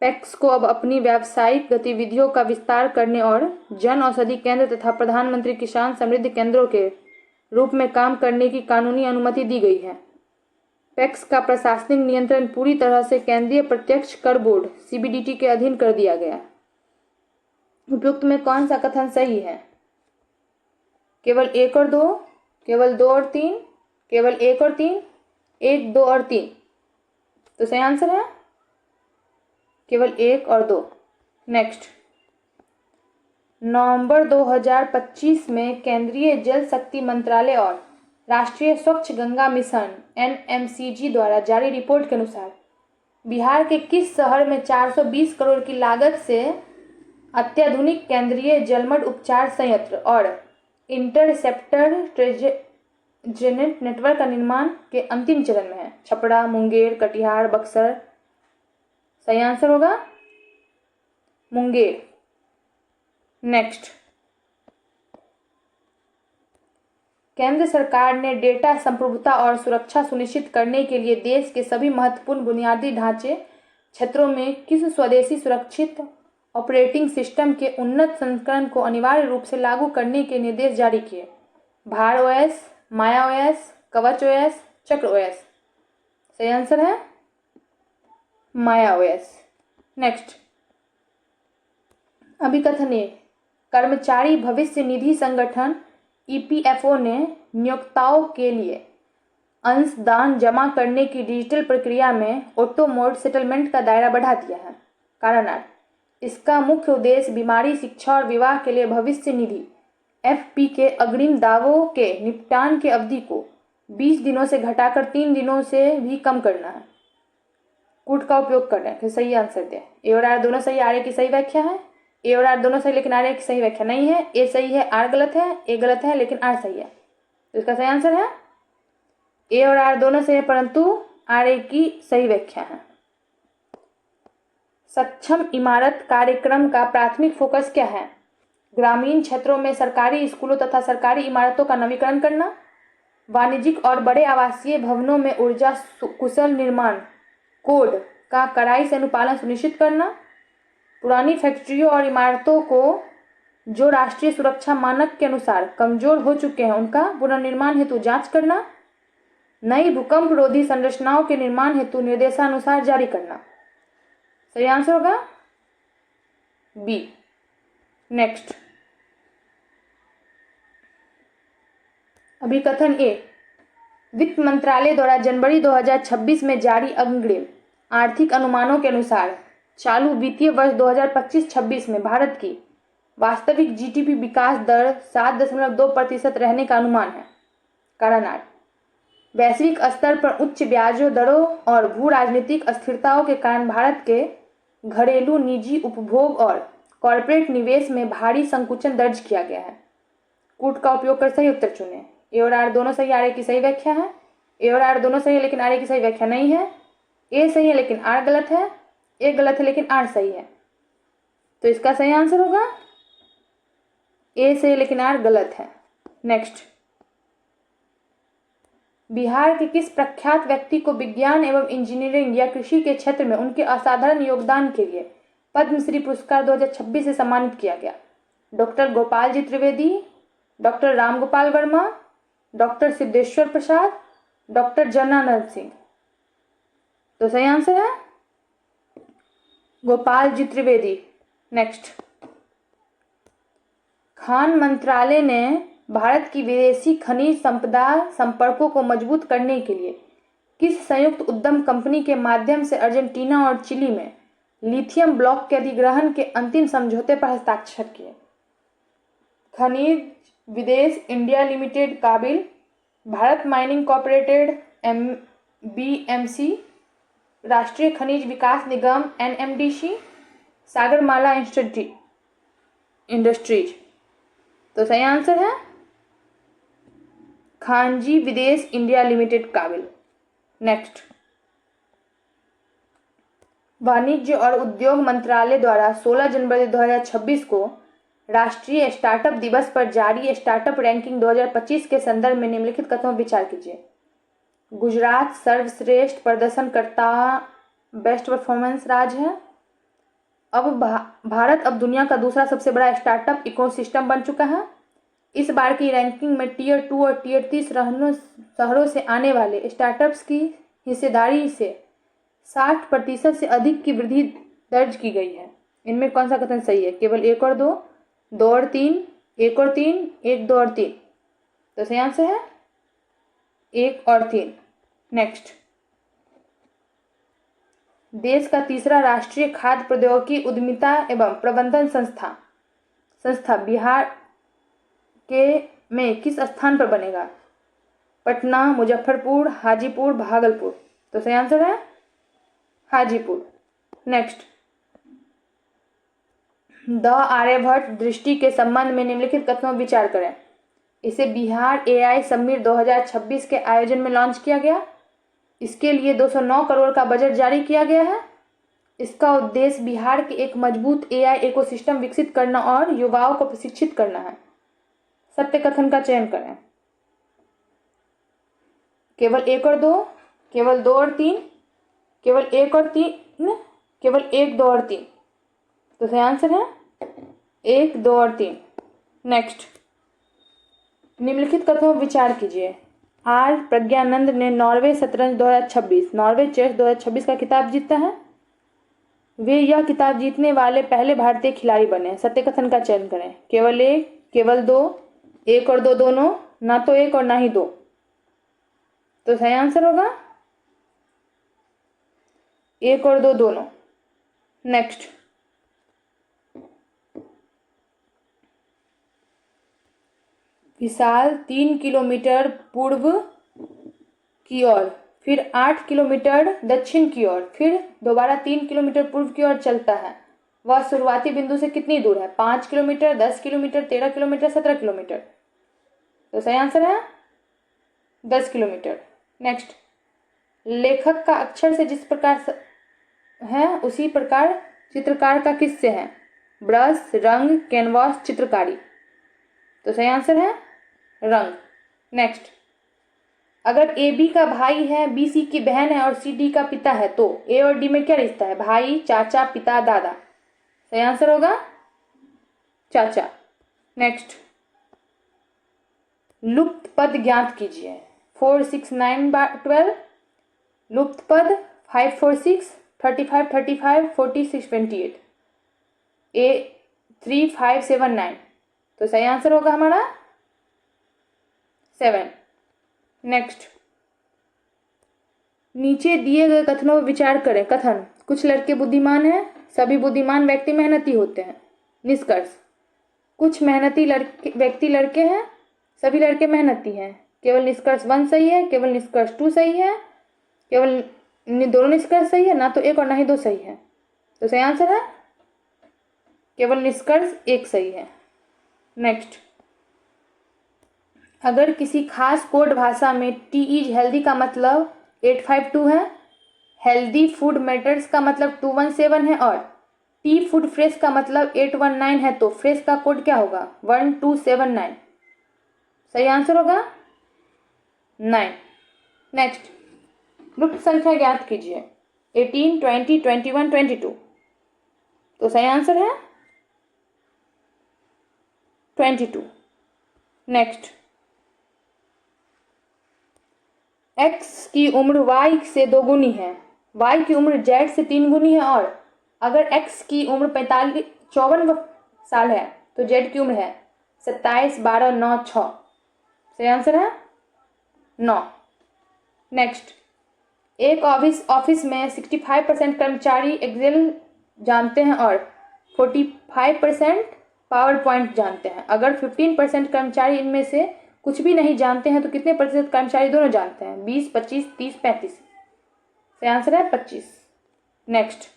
पैक्स को अब अपनी व्यावसायिक गतिविधियों का विस्तार करने और जन औषधि केंद्र तथा प्रधानमंत्री किसान समृद्धि केंद्रों के रूप में काम करने की कानूनी अनुमति दी गई है। पैक्स का प्रशासनिक नियंत्रण पूरी तरह से केंद्रीय प्रत्यक्ष कर बोर्ड सीबीडीटी के अधीन कर दिया गया। उपयुक्त में कौन सा कथन सही है? केवल 1 और 2, केवल 2 और 3, केवल 1 और 3, 1, 2 और 3। तो सही आंसर है केवल 1 और 2। नेक्स्ट, नवंबर 2025 में केंद्रीय जल शक्ति मंत्रालय और राष्ट्रीय स्वच्छ गंगा मिशन एनएमसीजी द्वारा जारी रिपोर्ट के अनुसार बिहार के किस शहर में 420 करोड़ की लागत से अत्याधुनिक केंद्रीय जलमंड उपचार संयंत्र और इंटरसेप्टर ट्रेजेनेट नेटवर्क का निर्माण के अंतिम चरण में है? छपरा, मुंगेर, कटिहार, बक्सर। सही आंसर होगा मुंगेर। नेक्स्ट, केंद्र सरकार ने डेटा संप्रभुता और सुरक्षा सुनिश्चित करने के लिए देश के सभी महत्वपूर्ण बुनियादी ढांचे क्षेत्रों में किस स्वदेशी सुरक्षित ऑपरेटिंग सिस्टम के उन्नत संस्करण को अनिवार्य रूप से लागू करने के निर्देश जारी किए? भार ओएस, माया ओएस, कवच ओएस, चक्र ओएस। सही आंसर है माया ओएस। नेक्स्ट, अभिकथन ए, कर्मचारी भविष्य निधि संगठन ईपीएफओ ने नियोक्ताओं के लिए अंशदान जमा करने की डिजिटल प्रक्रिया में ऑटो मोड सेटलमेंट का दायरा बढ़ा दिया है। कारण आठ, इसका मुख्य उद्देश्य बीमारी, शिक्षा और विवाह के लिए भविष्य निधि एफपी के अग्रिम दावों के निपटान की अवधि को 20 दिनों से घटाकर 3 दिनों से भी कम करना है। कूट का उपयोग कर रहे हैं। फिर सही आंसर दें। ए और आर दोनों सही, आर ए की सही व्याख्या है। ए और आर दोनों सही लेकिन आर ए की सही व्याख्या नहीं है। ए सही है, आर गलत है। ए गलत है लेकिन आर सही है। तो इसका सही आंसर है ए और आर दोनों सही है परंतु आर ए की सही व्याख्या है। सक्षम इमारत कार्यक्रम का प्राथमिक फोकस क्या है? ग्रामीण क्षेत्रों में सरकारी स्कूलों तथा सरकारी इमारतों का नवीकरण करना, वाणिज्यिक और बड़े आवासीय भवनों में ऊर्जा कुशल निर्माण कोड का कड़ाई से अनुपालन सुनिश्चित करना, पुरानी फैक्ट्रियों और इमारतों को जो राष्ट्रीय सुरक्षा मानक के अनुसार कमजोर हो चुके हैं उनका पुनर्निर्माण हेतु जांच करना, नई भूकंप रोधी संरचनाओं के निर्माण हेतु निर्देशानुसार जारी करना। सही आंसर होगा बी। नेक्स्ट, अभिकथन ए, वित्त मंत्रालय द्वारा जनवरी 2026 में जारी अग्रिम आर्थिक अनुमानों के अनुसार चालू वित्तीय वर्ष 2025-26 में भारत की वास्तविक जीडीपी विकास दर 7.2% रहने का अनुमान है। कारण आठ, वैश्विक स्तर पर उच्च ब्याज दरों और भू राजनीतिक अस्थिरताओं के कारण भारत के घरेलू, निजी उपभोग और कॉरपोरेट निवेश में भारी संकुचन दर्ज किया गया है। कूट का उपयोग कर सही उत्तर चुनें। ए और आर दोनों सही, आर ए की सही व्याख्या है। ए और आर दोनों सही है लेकिन आर ए की सही व्याख्या नहीं है। ए सही है लेकिन आर गलत है। ए गलत है लेकिन आर सही है। तो इसका सही आंसर होगा ए सही लेकिन आर गलत है। नेक्स्ट, बिहार के किस प्रख्यात व्यक्ति को विज्ञान एवं इंजीनियरिंग या कृषि के क्षेत्र में उनके असाधारण योगदान के लिए पद्मश्री पुरस्कार 2026 से सम्मानित किया गया? Doctor Gopal ji Trivedi, doctor Ramgopal Verma, doctor Siddheshwar प्रसाद, डॉक्टर जनानंद सिंह। तो सही आंसर है गोपाल जी त्रिवेदी। नेक्स्ट, खान मंत्रालय ने भारत की विदेशी खनिज संपदा संपर्कों को मजबूत करने के लिए किस संयुक्त उद्यम कंपनी के माध्यम से अर्जेंटीना और चिली में लिथियम ब्लॉक के अधिग्रहण के अंतिम समझौते पर हस्ताक्षर किए? खनिज विदेश इंडिया लिमिटेड काबिल, भारत माइनिंग कॉर्पोरेटेड बीएमसी, राष्ट्रीय खनिज विकास निगम एनएमडीसी, सागरमाला इंडस्ट्रीज। तो सही आंसर है खानजी विदेश इंडिया लिमिटेड काबिल। नेक्स्ट, वाणिज्य और उद्योग मंत्रालय द्वारा 16 जनवरी 2026 को राष्ट्रीय स्टार्टअप दिवस पर जारी स्टार्टअप रैंकिंग 2025 के संदर्भ में निम्नलिखित कथनों पर विचार कीजिए। गुजरात सर्वश्रेष्ठ प्रदर्शनकर्ता बेस्ट परफॉर्मेंस राज्य है। अब भारत अब दुनिया का दूसरा सबसे बड़ा स्टार्टअप इकोसिस्टम बन चुका है। इस बार की रैंकिंग में टियर 2 और टियर 3 शहरों से आने वाले स्टार्टअप्स की हिस्सेदारी से 60% से अधिक की वृद्धि दर्ज की गई है। इनमें कौन सा कथन सही है? केवल 1 और 2, 2 और 3, 1 और 3, 1, 2 और 3। तो सही आंसर है 1 और 3। नेक्स्ट, देश का तीसरा राष्ट्रीय खाद्य प्रौद्योगिकी उद्यमिता एवं प्रबंधन संस्था बिहार के में किस स्थान पर बनेगा? पटना, मुजफ्फरपुर, हाजीपुर, भागलपुर। तो सही आंसर है हाजीपुर। नेक्स्ट, द आर्यभट्ट दृष्टि के संबंध में निम्नलिखित कथनों पर विचार करें। इसे बिहार AI समिट 2026 के आयोजन में लॉन्च किया गया। इसके लिए 209 करोड़ का बजट जारी किया गया है। इसका उद्देश्य बिहार के एक मजबूत AI इकोसिस्टम विकसित करना और युवाओं को प्रशिक्षित करना है। सत्य कथन का चयन करें। केवल 1 और 2, केवल 2 और 3, केवल 1 और 3, केवल 1, 2 और 3। तो सही आंसर है 1, 2 और 3। नेक्स्ट, निम्नलिखित कथनों पर विचार कीजिए। आर प्रज्ञानंद ने नॉर्वे शतरंज 2026 नॉर्वे चेस 2026 का खिताब जीता है। वे यह खिताब जीतने वाले पहले भारतीय खिलाड़ी बने। सत्य कथन का चयन करें। केवल 1, केवल 2, 1 और 2 दोनों, ना तो 1 और ना ही 2। तो सही आंसर होगा 1 और 2 दोनों। नेक्स्ट, विशाल 3 किलोमीटर पूर्व की ओर, फिर 8 किलोमीटर दक्षिण की ओर, फिर दोबारा 3 किलोमीटर पूर्व की ओर चलता है। वह शुरुआती बिंदु से कितनी दूर है? 5 किलोमीटर, 10 किलोमीटर, 13 किलोमीटर, 17 किलोमीटर। तो सही आंसर है 10 किलोमीटर। नेक्स्ट, लेखक का अक्षर से जिस प्रकार है उसी प्रकार चित्रकार का किससे है? ब्रश, रंग, कैनवास, चित्रकारी। तो सही आंसर है रंग। नेक्स्ट, अगर AB का भाई है, BC की बहन है और CD का पिता है तो A और D में क्या रिश्ता है? भाई, चाचा, पिता, दादा। सही आंसर होगा चाचा। नेक्स्ट, लुप्त पद ज्ञात कीजिए। 4, 6, 9, 12। लुप्त पद 5, 4, 6, 35, 35, 46, 28। A 3, 5, 7, 9। तो सही आंसर होगा हमारा 7। नेक्स्ट, नीचे दिए गए कथनों पर विचार करें। कथन, कुछ लड़के बुद्धिमान हैं, सभी बुद्धिमान व्यक्ति मेहनती होते हैं। निष्कर्ष, कुछ मेहनती व्यक्ति लड़के हैं, सभी लड़के मेहनती हैं। केवल निष्कर्ष 1 सही है, केवल निष्कर्ष 2 सही है, केवल दोनों निष्कर्ष सही है, ना तो 1 और ना ही 2 सही है। तो सही आंसर है केवल निष्कर्ष 1 सही है। नेक्स्ट, अगर किसी खास कोड भाषा में T इज हेल्दी का मतलब 852 है, हेल्दी फूड मैटर्स का मतलब 217 है और टी फूड फ्रेश का मतलब 819 है तो फ्रेश का कोड क्या होगा? 1279। सही आंसर होगा 9। नेक्स्ट, लुप्त संख्या ज्ञात कीजिए। 18, 20, 21, 22। तो सही आंसर है 22। नेक्स्ट, x की उम्र y से 2 गुनी है, y की उम्र z से 3 गुनी है और अगर x की उम्र 54 साल है तो z की उम्र है 27, 12, 9, 6। सही आंसर है 9। नेक्स्ट, एक ऑफिस में 65% कर्मचारी एक्सेल जानते हैं और 45% पावर पॉइंट जानते हैं। अगर 15% कर्मचारी इनमें से कुछ भी नहीं जानते हैं तो कितने प्रतिशत कर्मचारी दोनों जानते हैं? 20, 25, 30, 35। सही आंसर है 25। नेक्स्ट,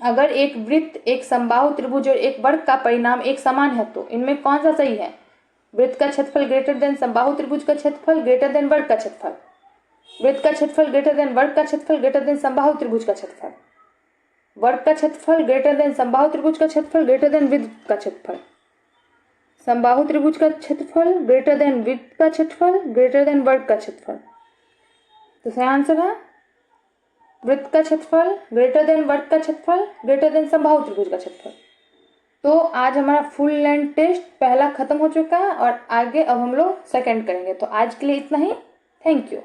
अगर एक वृत्त, एक समबाहु त्रिभुज और एक वर्ग का परिणाम एक समान है तो इनमें कौन सा सही है? वृत्त का क्षेत्रफल ग्रेटर देन समबाहु त्रिभुज का क्षेत्रफल ग्रेटर देन वर्ग का क्षेत्रफल, वृत्त का क्षेत्रफल ग्रेटर देन वर्ग का क्षेत्रफल ग्रेटर देन समबाहु त्रिभुज का क्षेत्रफल, वर्ग का क्षेत्रफल ग्रेटर देन समबाहु त्रिभुज का क्षेत्रफल ग्रेटर देन वृत्त का क्षेत्रफल। समबाहु त्रिभुज का क्षेत्रफल ग्रेटर देन विड्थ का क्षेत्रफल ग्रेटर देन वर्ग का क्षेत्रफल। तो सही आंसर है वृत्त का क्षेत्रफल ग्रेटर देन वर्ग का क्षेत्रफल ग्रेटर देन समबाहु त्रिभुज का क्षेत्रफल। तो आज हमारा फुल लेंथ टेस्ट पहला खत्म हो चुका है और आगे अब हम लोग सेकंड करेंगे। तो आज के लिए इतना ही। Thank you.